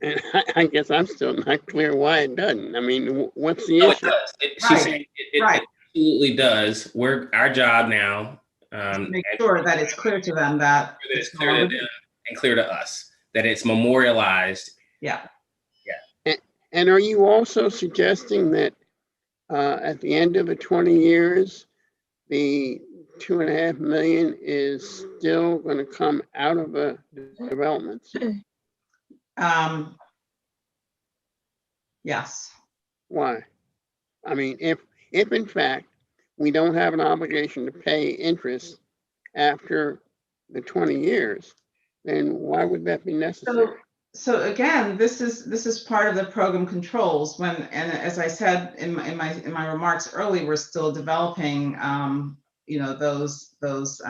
And I guess I'm still not clear why it doesn't. I mean, what's the No, issue? it does. She's saying it Right. absolutely does. Our job now, Make sure that it's clear to them that it's clear to them and clear to us that it's memorialized. Yeah. And are you also suggesting that at the end of the 20 years, the 2.5 million is still going to come out of the developments? Yes. Why? I mean, if in fact we don't have an obligation to pay interest after the 20 years, then why would that be necessary? So again, this is part of the program controls. And as I said in my remarks early, we're still developing those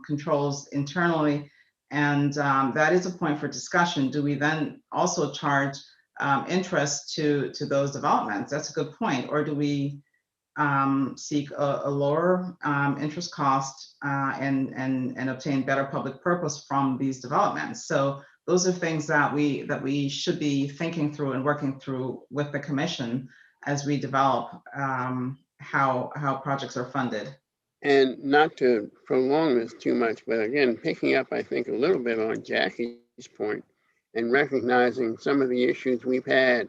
controls internally, and that is a point for discussion. Do we then also charge interest to those developments? That's a good point. Or do we seek a lower interest cost and obtain better public purpose from these developments? So those are things that we should be thinking through and working through with the commission as we develop how projects are funded. And not to prolong this too much, but again, picking up, I think, a little bit on Jackie's point and recognizing some of the issues we've had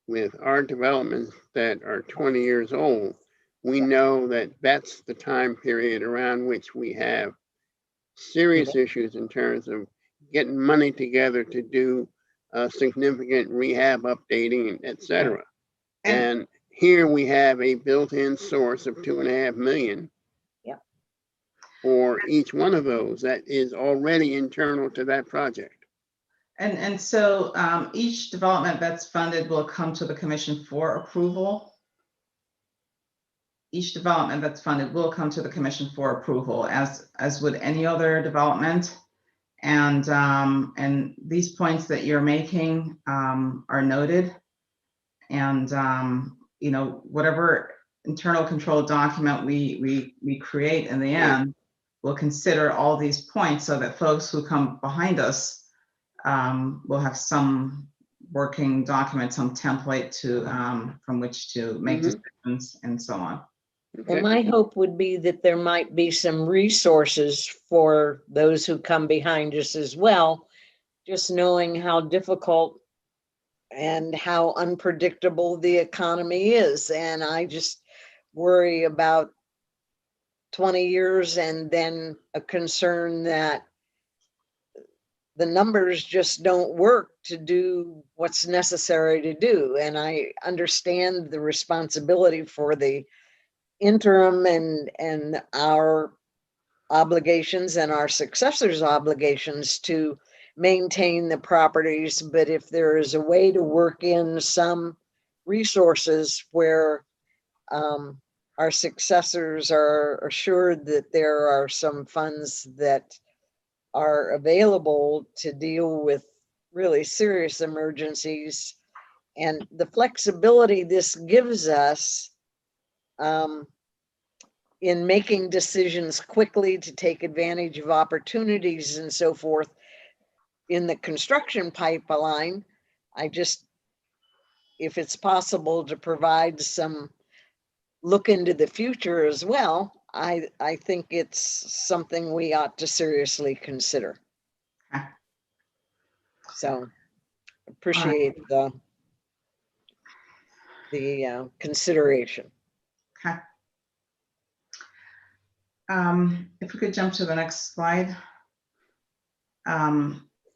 with our developments that are 20 years old, we know that that's the time period around which we have serious issues in terms of getting money together to do significant rehab updating, et cetera. And here we have a built-in source of 2.5 million for each one of those that is already internal to that project. And so each development that's funded will come to the commission for approval. Each development that's funded will come to the commission for approval, as would any other development. And these points that you're making are noted. And whatever internal control document we create in the end, we'll consider all these points so that folks who come behind us will have some working document, some template to from which to make decisions and so on. Well, my hope would be that there might be some resources for those who come behind us as well, just knowing how difficult and how unpredictable the economy is. And I just worry about 20 years and then a concern that the numbers just don't work to do what's necessary to do. And I understand the responsibility for the interim and our obligations and our successors' obligations to maintain the properties. But if there is a way to work in some resources where our successors are assured that there are some funds that are available to deal with really serious emergencies, and the flexibility this gives us in making decisions quickly to take advantage of opportunities and so forth in the construction pipeline. If it's possible to provide some look into the future as well, I think it's something we ought to seriously consider. So appreciate the consideration. Okay. If we could jump to the next slide.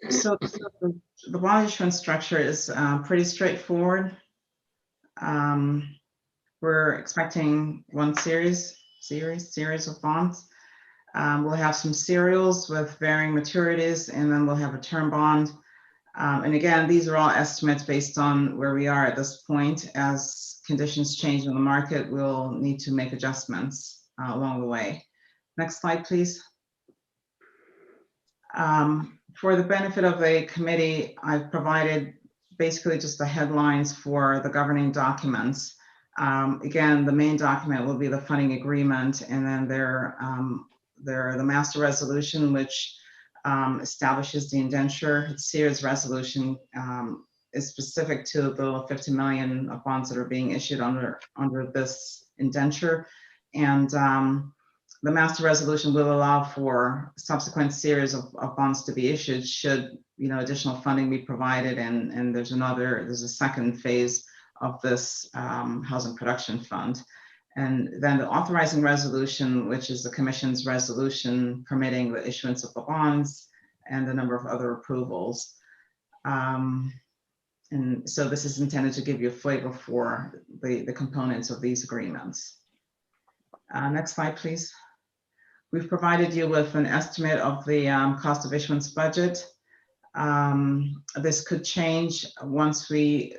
So the bond issuance structure is pretty straightforward. We're expecting one series of bonds. We'll have some serials with varying maturities, and then we'll have a term bond. And again, these are all estimates based on where we are at this point. As conditions change in the market, we'll need to make adjustments along the way. Next slide, please. For the benefit of the committee, I've provided basically just the headlines for the governing documents. Again, the main document will be the funding agreement, and then the master resolution, which establishes the indenture. Sears resolution is specific to the 50 million of bonds that are being issued under this indenture. And the master resolution will allow for subsequent series of bonds to be issued should additional funding be provided. And there's a second phase of this housing production fund. And then the authorizing resolution, which is the commission's resolution permitting the issuance of the bonds and a number of other approvals. And so this is intended to give you a flavor for the components of these agreements. Next slide, please. We've provided you with an estimate of the cost of issuance budget. This could change once the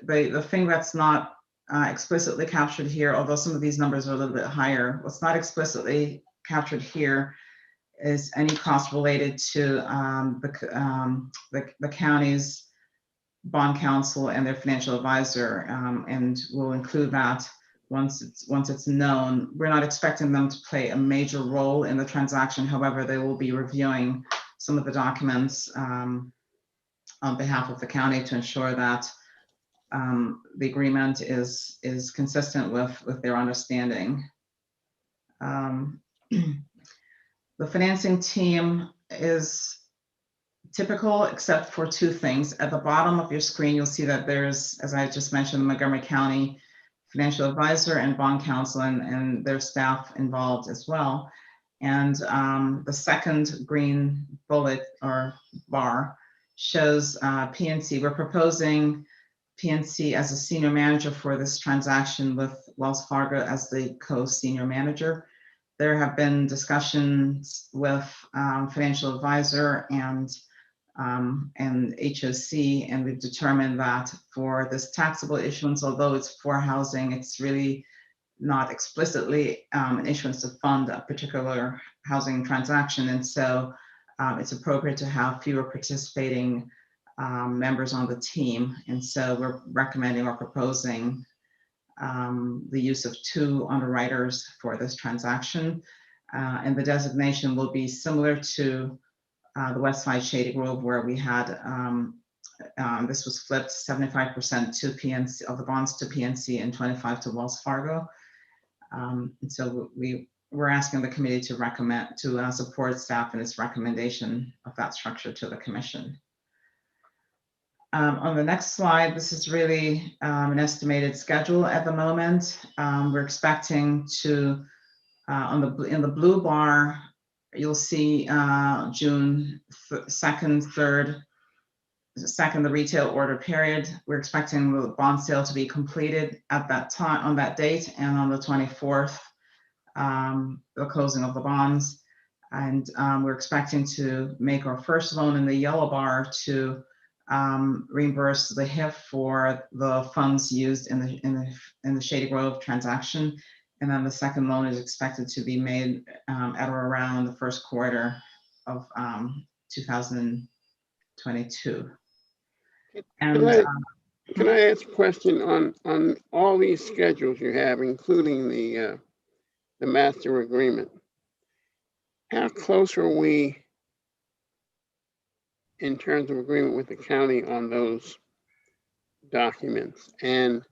thing that's not explicitly captured here, although some of these numbers are a little bit higher, what's not explicitly captured here is any cost related to the county's bond counsel and their financial advisor, and we'll include that once it's known. We're not expecting them to play a major role in the transaction. However, they will be reviewing some of the documents on behalf of the county to ensure that the agreement is consistent with their understanding. The financing team is typical except for two things. At the bottom of your screen, you'll see that there's, as I just mentioned, the Montgomery County financial advisor and bond counsel and their staff involved as well. And the second green bullet or bar shows PNC. We're proposing PNC as a senior manager for this transaction with Wells Fargo as the co-senior manager. There have been discussions with financial advisor and HOC, and we've determined that for this taxable issuance, although it's for housing, it's really not explicitly an issuance to fund a particular housing transaction. And so it's appropriate to have fewer participating members on the team. And so we're recommending or proposing the use of 2 underwriters for this transaction. And the designation will be similar to the West Side Shady Grove, where we had, this was flipped 75% to PNC of the bonds to PNC and 25 to Wells Fargo. And so we're asking the committee to recommend, to support staff in its recommendation of that structure to the commission. On the next slide, this is really an estimated schedule at the moment. We're expecting to, in the blue bar, you'll see June 2nd, 3rd, 2nd, the retail order period. We're expecting the bond sale to be completed at that time, on that date, and on the 24th, the closing of the bonds. And we're expecting to make our first loan in the yellow bar to reimburse the HIF for the funds used in the Shady Grove transaction. And then the second loan is expected to be made at or around the first quarter of 2022. And can I ask a question on all these schedules you have, including the master agreement? How close are we in terms of agreement with the county on those documents? And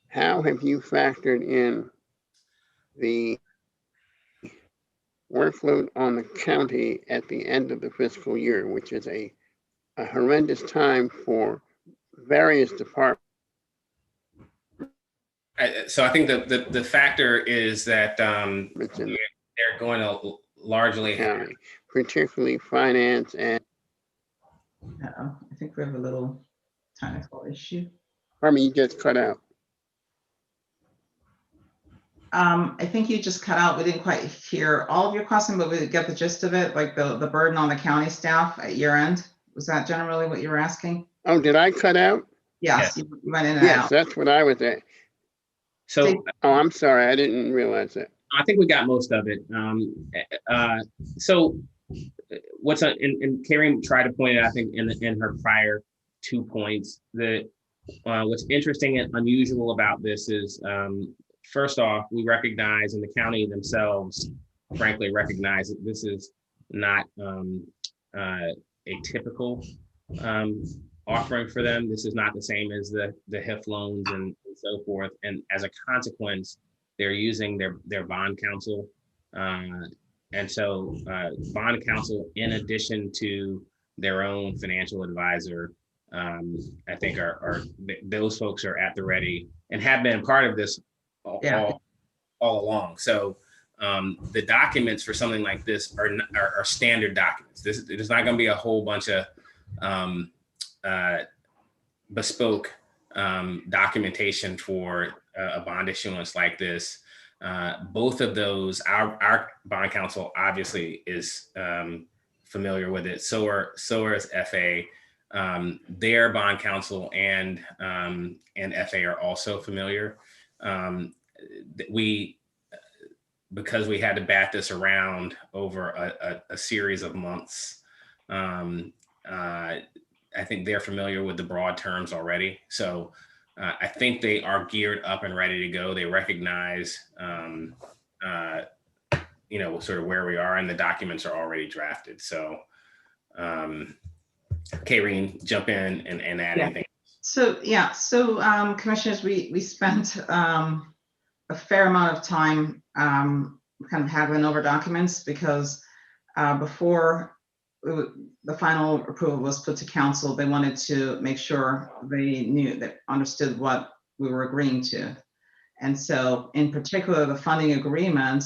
how have you factored in the workload on the county at the end of the fiscal year, which is a horrendous time for various departments? So I think the factor is that they're going to largely county, particularly finance and I think we have a little technical issue. Pardon me, you just cut out. I think you just cut out. We didn't quite hear all of your question, but we get the gist of it, like the burden on the county staff at year end. Was that generally what you were asking? Oh, did I cut out? Yes, Yes. you went in and Yes, out. that's what I was at. So Oh, I'm sorry, I didn't realize that. I think we got most of it. So what's and Karen tried to point it, I think, in her prior 2 points, that what's interesting and unusual about this is, first off, we recognize, and the county themselves, frankly, recognize that this is not a typical offering for them. This is not the same as the HIF loans and so forth. And as a consequence, they're using their bond counsel. And so bond counsel, in addition to their own financial advisor, I think those folks are at the ready and have been part of this all along. So the documents for something like this are standard documents. There's not going to be a whole bunch of bespoke documentation for a bond issuance like this. Both of those, our bond counsel obviously is familiar with it. So is FA. Their bond counsel and FA are also familiar. Because we had to bat this around over a series of months, I think they're familiar with the broad terms already. So I think they are geared up and ready to go. They recognize, sort of where we are, and the documents are already drafted. So, Karen, jump in and add anything. So commissioners, we spent a fair amount of time kind of haggling over documents, because before the final approval was put to council, they wanted to make sure they understood what we were agreeing to. And so in particular, the funding agreement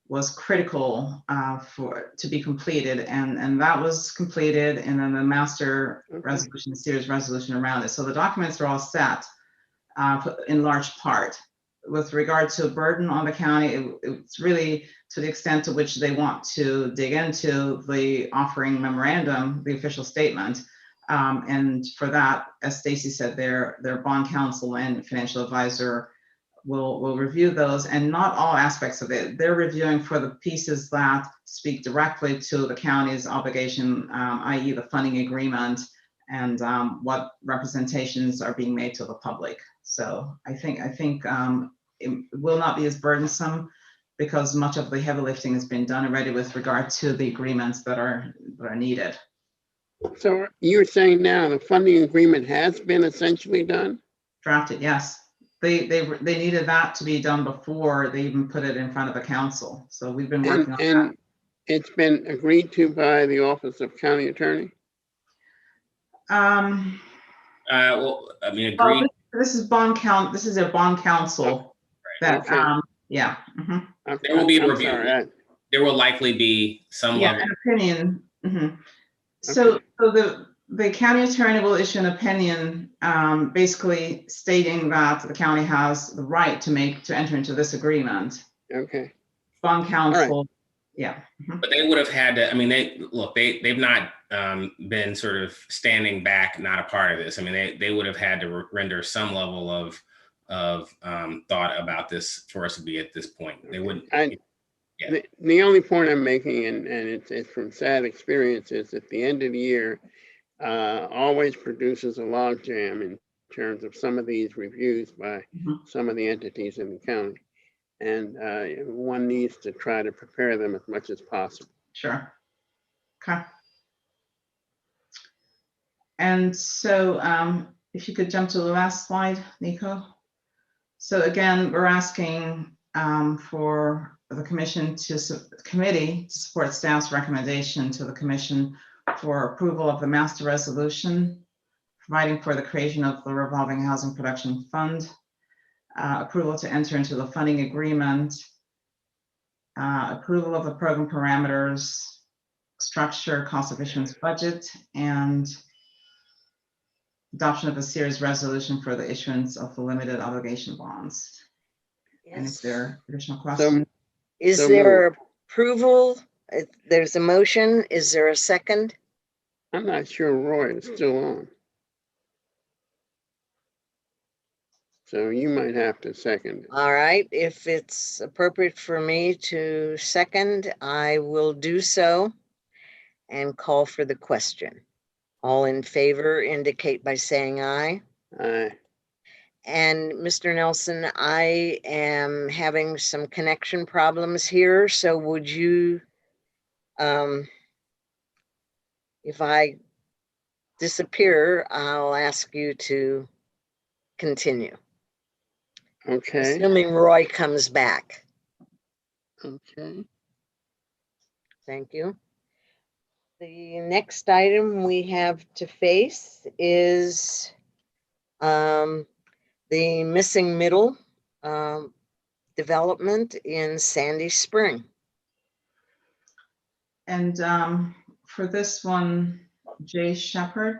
was critical to be completed, and that was completed, and then the master resolution, the series resolution around it. So the documents are all set in large part. With regard to burden on the county, it's really to the extent to which they want to dig into the offering memorandum, the official statement. And for that, as Stacy said, their bond counsel and financial advisor will review those, and not all aspects of it. They're reviewing for the pieces that speak directly to the county's obligation, i.e. the funding agreement, and what representations are being made to the public. So I think it will not be as burdensome, because much of the heavy lifting has been done already with regard to the agreements that are needed. So you're saying now the funding agreement has been essentially done? Drafted, yes. They needed that to be done before they even put it in front of the council. So we've been working on that. And it's been agreed to by the Office of County Attorney? Well, I mean, agreed. Well, this is bond count. This is a bond council. That Okay. yeah. Mm-hmm. There will be a I'm review. sorry, There will likely be some level. An opinion. Mm-hmm. So the county attorney will issue an opinion, basically stating that the county has the right to enter into this agreement. Okay. Bond counsel, right. Yeah. Mm-hmm. But they would have had to. I mean, they've not been sort of standing back, not a part of this. I mean, they would have had to render some level of thought about this for us to be at this point. They wouldn't. The only point I'm making, and it's from sad experience, is at the end of the year, always produces a logjam in terms of some of these reviews by some of the entities in the county. And one needs to try to prepare them as much as possible. Sure. Okay. And so if you could jump to the last slide, Nico. So again, we're asking for the committee to support staff's recommendation to the commission for approval of the master resolution, providing for the creation of the revolving housing production fund, approval to enter into the funding agreement, approval of the program parameters, structure, cost of issuance budget, and adoption of a series resolution for the issuance of the limited obligation bonds. And is Yes. there additional questions? Is so there moved. approval? There's a motion. Is there a second? I'm not sure Roy is still on. So you might have to second it. All right, if it's appropriate for me to second, I will do so and call for the question. All in favor indicate by saying aye. Aye. And Mr. Nelson, I am having some connection problems here, so would you, if I disappear, I'll ask you to continue, Okay. assuming Roy comes back. Okay. Thank you. The next item we have to face is the missing middle development in Sandy Spring. And for this one, Jay Shepherd,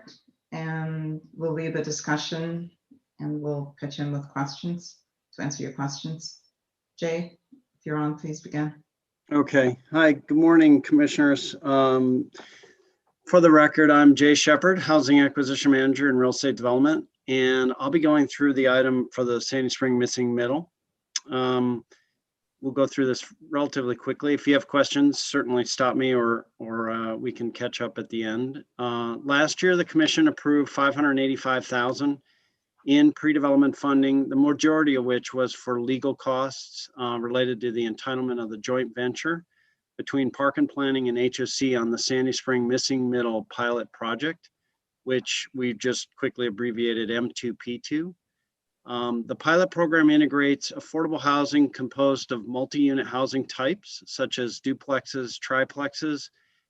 and we'll lead the discussion and we'll pitch in with questions to answer your questions. Jay, if you're on, please begin. Okay. Hi, good morning, commissioners. For the record, I'm Jay Shepherd, Housing Acquisition Manager in Real Estate Development, and I'll be going through the item for the Sandy Spring missing middle. We'll go through this relatively quickly. If you have questions, certainly stop me or we can catch up at the end. Last year, the commission approved $585,000 in pre-development funding, the majority of which was for legal costs related to the entitlement of the joint venture between Park and Planning and HOC on the Sandy Spring Missing Middle pilot project, which we've just quickly abbreviated M2P2. The pilot program integrates affordable housing composed of multi-unit housing types, such as duplexes, triplexes,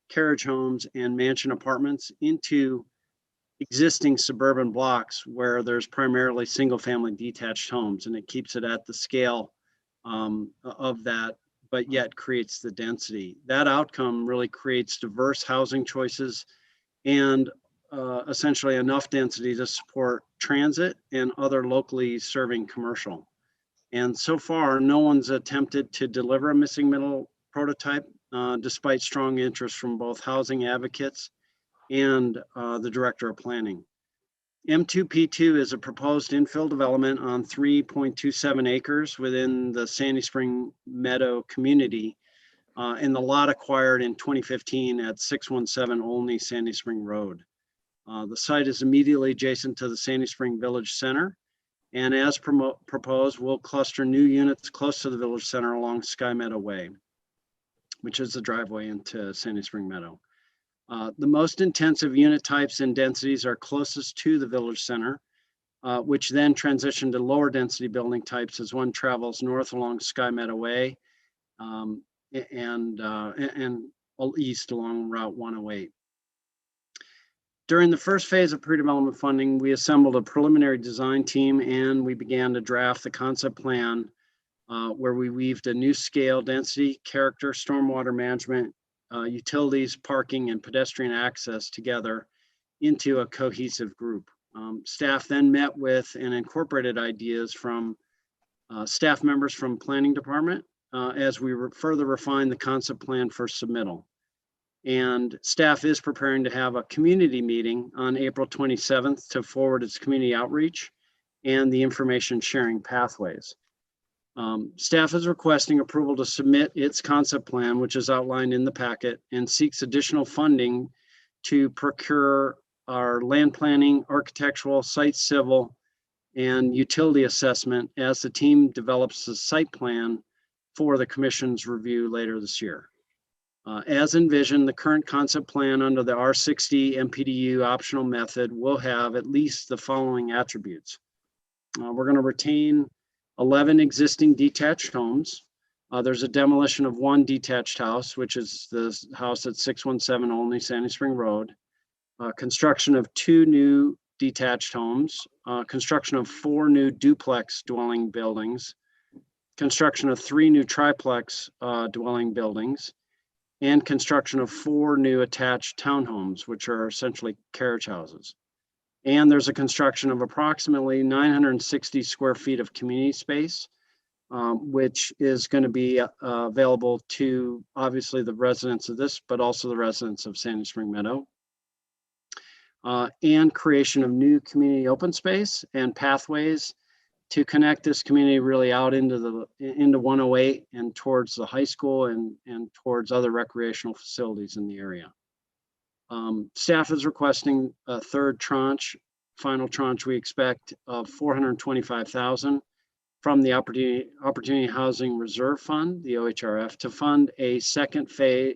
carriage homes, and mansion apartments into existing suburban blocks where there's primarily single-family detached homes, and it keeps it at the scale of that, but yet creates the density. That outcome really creates diverse housing choices and essentially enough density to support transit and other locally serving commercial. And so far, no one's attempted to deliver a missing middle prototype, despite strong interest from both housing advocates and the Director of Planning. M2P2 is a proposed infill development on 3.27 acres within the Sandy Spring Meadow community in the lot acquired in 2015 at 617 Olney Sandy Spring Road. The site is immediately adjacent to the Sandy Spring Village Center, and as proposed, will cluster new units close to the Village Center along Sky Meadow Way, which is the driveway into Sandy Spring Meadow. The most intensive unit types and densities are closest to the Village Center, which then transition to lower density building types as one travels north along Sky Meadow Way and east along Route 108. During the first phase of pre-development funding, we assembled a preliminary design team and we began to draft the concept plan where we weaved a new scale, density, character, stormwater management, utilities, parking, and pedestrian access together into a cohesive group. Staff then met with and incorporated ideas from staff members from Planning Department as we further refine the concept plan for submittal. And staff is preparing to have a community meeting on April 27th to forward its community outreach and the information sharing pathways. Staff is requesting approval to submit its concept plan, which is outlined in the packet, and seeks additional funding to procure our land planning, architectural, site civil, and utility assessment as the team develops the site plan for the commission's review later this year. As envisioned, the current concept plan under the R60 MPDU optional method will have at least the following attributes. We're going to retain 11 existing detached homes. There's a demolition of one detached house, which is the house at 617 Olney Sandy Spring Road. Construction of 2 new detached homes. Construction of 4 new duplex dwelling buildings. Construction of 3 new triplex dwelling buildings. And construction of 4 new attached townhomes, which are essentially carriage houses. And there's a construction of approximately 960 square feet of community space, which is going to be available to obviously the residents of this, but also the residents of Sandy Spring Meadow. And creation of new community open space and pathways to connect this community really out into 108 and towards the high school and towards other recreational facilities in the area. Staff is requesting a third tranche, final tranche we expect of $425,000 from the Opportunity Housing Reserve Fund, the OHRF, to fund a second phase,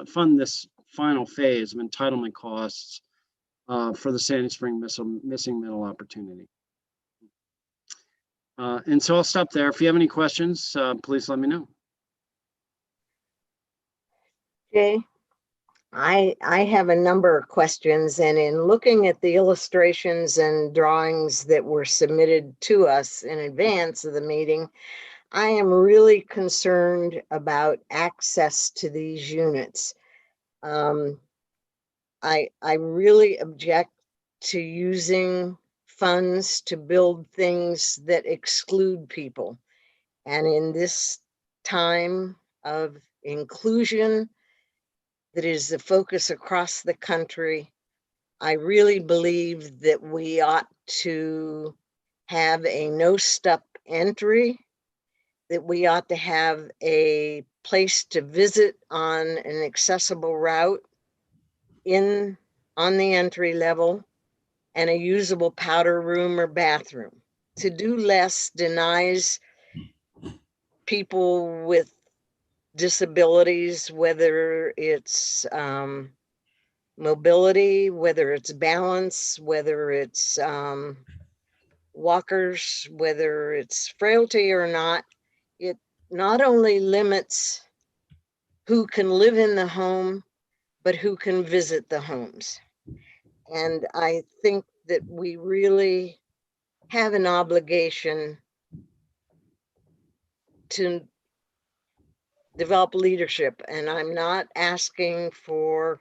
fund this final phase of entitlement costs for the Sandy Spring Missing Middle Opportunity. And so I'll stop there. If you have any questions, please let me know. Jay, I have a number of questions, and in looking at the illustrations and drawings that were submitted to us in advance of the meeting, I am really concerned about access to these units. I really object to using funds to build things that exclude people. And in this time of inclusion that is the focus across the country, I really believe that we ought to have a no-step entry, that we ought to have a place to visit on an accessible route on the entry level, and a usable powder room or bathroom. To do less denies people with disabilities, whether it's mobility, whether it's balance, whether it's walkers, whether it's frailty or not. It not only limits who can live in the home, but who can visit the homes. And I think that we really have an obligation to develop leadership. And I'm not asking for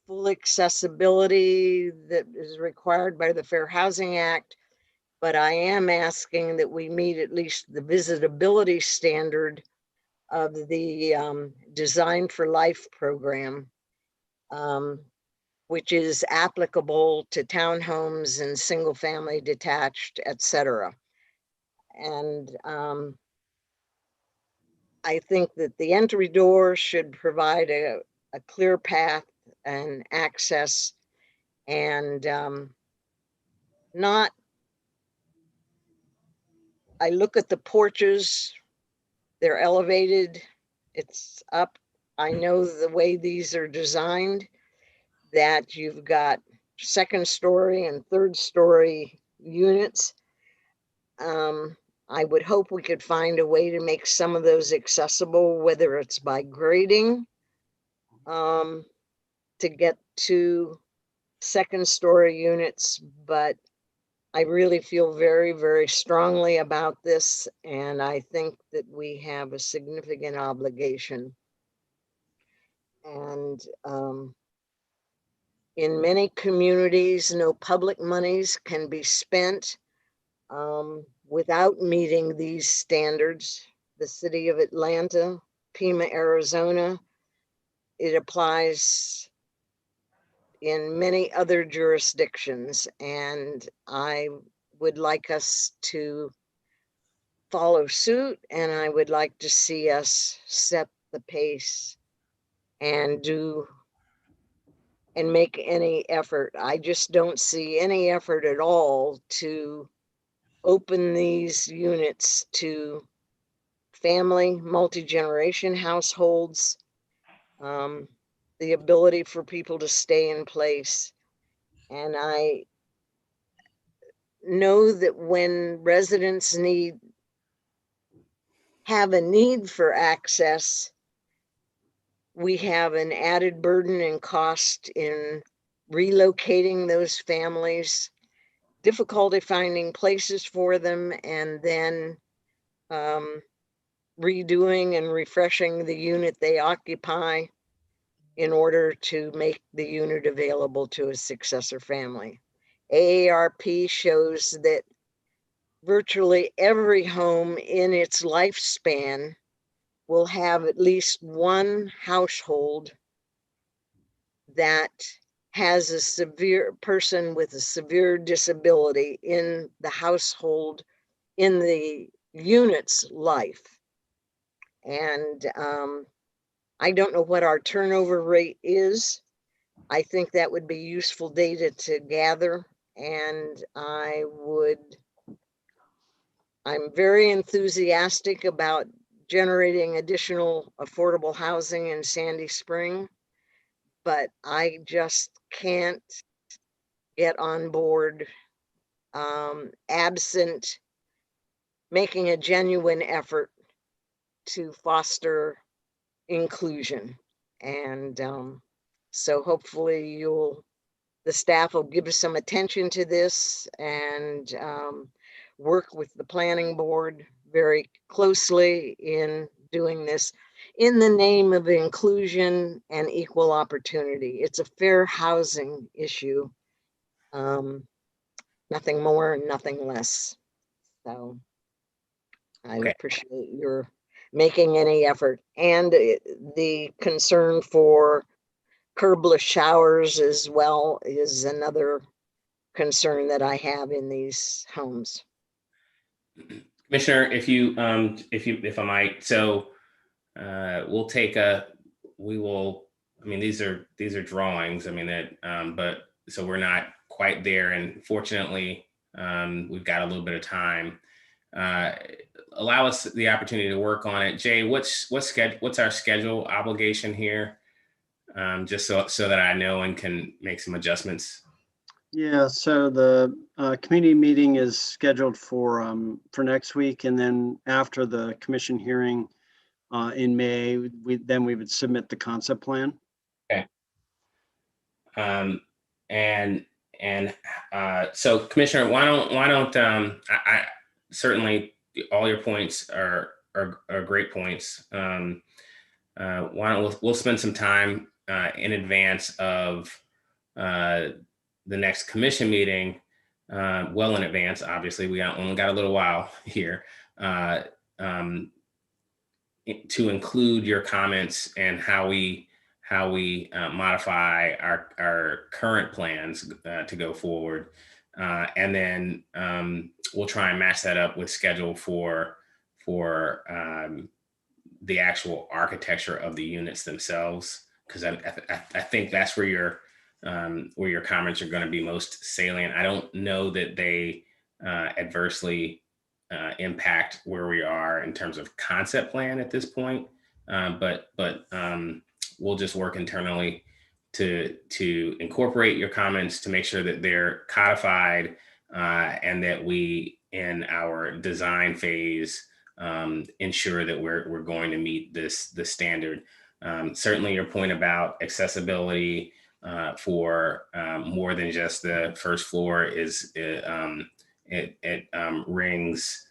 full accessibility that is required by the Fair Housing Act, but I am asking that we meet at least the visitability standard of the Design for Life program, which is applicable to townhomes and single family detached, etc. And I think that the entry door should provide a clear path and access, and I look at the porches, they're elevated, it's up. I know the way these are designed, that you've got second story and third story units. I would hope we could find a way to make some of those accessible, whether it's by grading to get to second story units. But I really feel very, very strongly about this, and I think that we have a significant obligation. And in many communities, no public monies can be spent without meeting these standards. The city of Atlanta, Pima, Arizona, it applies in many other jurisdictions, and I would like us to follow suit, and I would like to see us set the pace and make any effort. I just don't see any effort at all to open these units to family, multi-generation households, the ability for people to stay in place. And I know that when residents have a need for access, we have an added burden and cost in relocating those families, difficulty finding places for them, and then redoing and refreshing the unit they occupy in order to make the unit available to a successor family. AARP shows that virtually every home in its lifespan will have at least one household that has a severe person with a severe disability in the household, in the unit's life. And I don't know what our turnover rate is. I think that would be useful data to gather. And I'm very enthusiastic about generating additional affordable housing in Sandy Spring, but I just can't get on board absent making a genuine effort to foster inclusion. And so hopefully the staff will give us some attention to this and work with the planning board very closely in doing this in the name of inclusion and equal opportunity. It's a fair housing issue. Nothing more, nothing less. So I Okay. appreciate your making any effort, and the concern for curbless showers as well is another concern that I have in these homes. Commissioner, if I might, so we'll take we will, I mean, these are drawings, I mean, that, but so we're not quite there. And fortunately, we've got a little bit of time. Allow us the opportunity to work on it. Jay, what's our schedule obligation here? Just so that I know and can make some adjustments. Yeah, so the community meeting is scheduled for next week, and then after the commission hearing in May, we would submit the concept plan. Okay. So Commissioner, why don't I certainly all your points are great points. Why don't we'll spend some time in advance of the next commission meeting, well in advance. Obviously, we only got a little while here to include your comments and how we modify our current plans to go forward, and then we'll try and match that up with schedule for the actual architecture of the units themselves, because I think that's where your comments are going to be most salient. I don't know that they adversely impact where we are in terms of concept plan at this point, but we'll just work internally to incorporate your comments to make sure that they're codified, and that we in our design phase ensure that we're going to meet the standard. Certainly your point about accessibility for more than just the first floor is it rings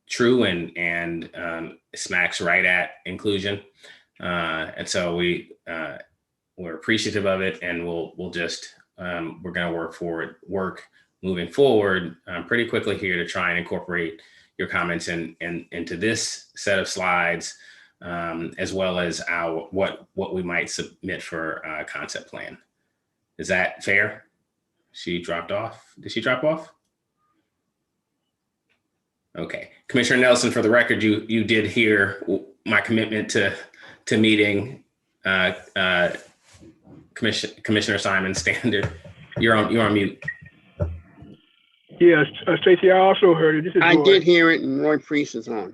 true and smacks right at inclusion, and so we're appreciative of it, and we'll just we're going to work moving forward pretty quickly here to try and incorporate your comments into this set of slides, as well as what we might submit for a concept plan. Is that fair? She dropped off. Did she drop off? Okay. Commissioner Nelson, for the record, you did hear my commitment to meeting Commissioner Simon standard. You're on mute. Yes, Stacey, I also heard it. This is I Roy. did hear it, and Roy Priest is on.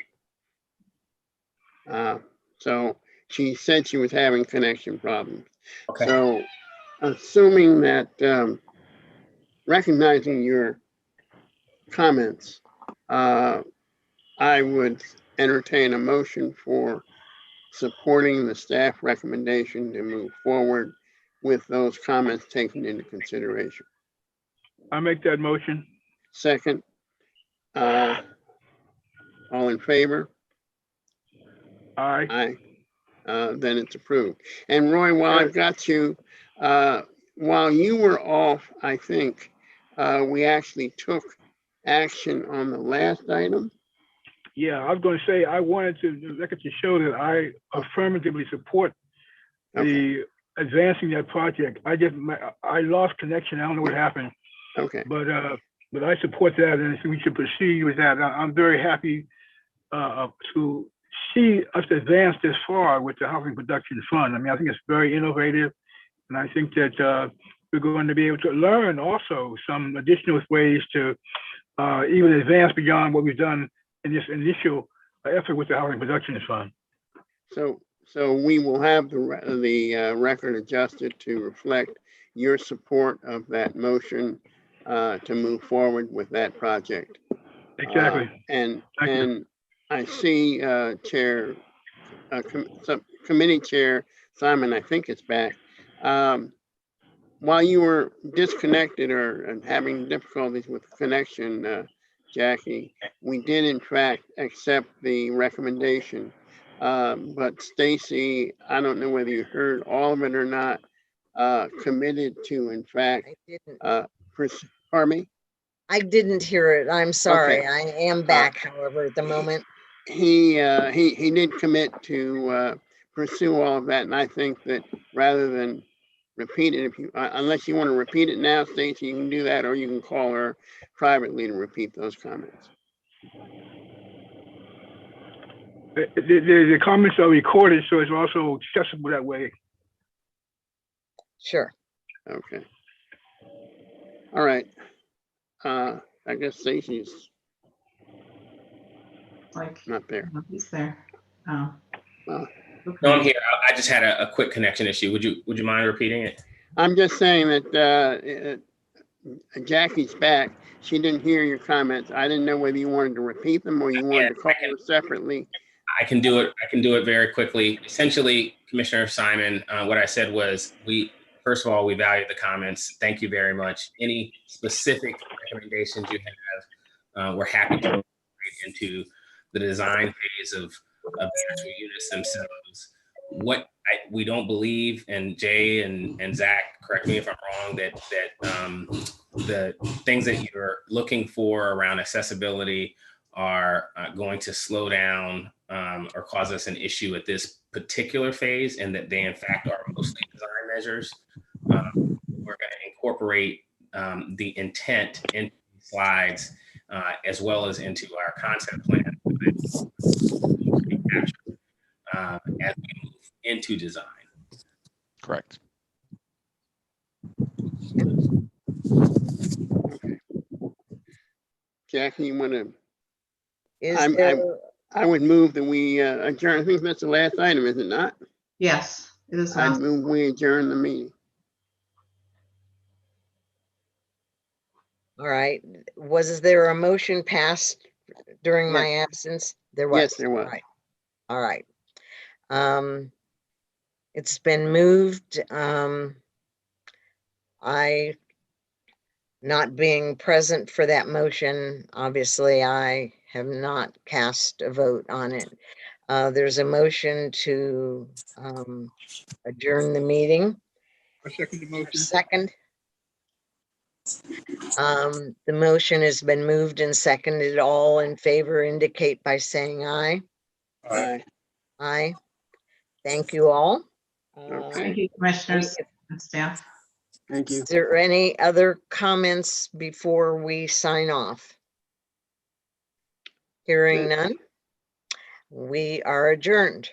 So she said she was having connection problems. Okay. So assuming that, recognizing your comments, I would entertain a motion for supporting the staff recommendation to move forward with those comments taken into consideration. I make that motion. Second, all in favor? Aye. Aye. Then it's approved. And Roy, while I've got you, while you were off, I think, we actually took action on the last item. Yeah, I was going to say, I wanted to record to show that I affirmatively support the advancing that project. I lost connection. I don't know what happened, Okay, but I support that, and we should proceed with that. I'm very happy to see us advance this far with the Housing Production Fund. I mean, I think it's very innovative, and I think that we're going to be able to learn also some additional ways to even advance beyond what we've done in this initial effort with the Housing Production Fund. so we will have the record adjusted to reflect your support of that motion to move forward with that project. Exactly. And I see Committee Chair Simon, I think it's back. While you were disconnected or having difficulties with connection, Jackie, we did in fact accept the recommendation. But Stacy, I don't know whether you heard all of it or not, committed to, in fact, I didn't. pardon me? I didn't hear it. I'm sorry. Okay. I am back, however, at the moment. He did commit to pursue all of that, and I think that rather than repeat it, if you unless you want to repeat it now, Stacy, you can do that, or you can call her privately to repeat those comments. The comments are recorded, so it's also accessible that way. Sure. Okay. All right. I guess Stacy's Like, not there. he's there. Oh. Well, No, I'm here. I just had a quick connection issue. Would you mind repeating it? I'm just saying that Jackie's back. She didn't hear your comments. I didn't know whether you wanted to repeat them or you wanted to call her separately. I can do it. I can do it very quickly. Essentially, Commissioner Simon, what I said was, first of all, we value the comments. Thank you very much. Any specific recommendations you have, we're happy to incorporate into the design phase of the actual units themselves. What we don't believe, and Jay and Zach, correct me if I'm wrong, that the things that you're looking for around accessibility are going to slow down or cause us an issue at this particular phase, and that they in fact are mostly design measures. We're going to incorporate the intent into slides as well as into our concept plan as we move into design. Correct. Okay. Jackie, you want to? Is there, I would move that we adjourn. I think that's the last item, is it not? Yes, it is. I move we adjourn the meeting. all right. Was there a motion passed during my Yes. absence? There was. Yes, there was. All right. It's been moved. I, not being present for that motion, obviously I have not cast a vote on it. There's a motion to adjourn the meeting. I second the motion. Second. The motion has been moved and seconded. All in favor indicate by saying aye. Aye. Aye. Thank you all. Okay. Thank you, commissioners and staff. Thank you. Is there any other comments before we sign off? Hearing none, we are adjourned.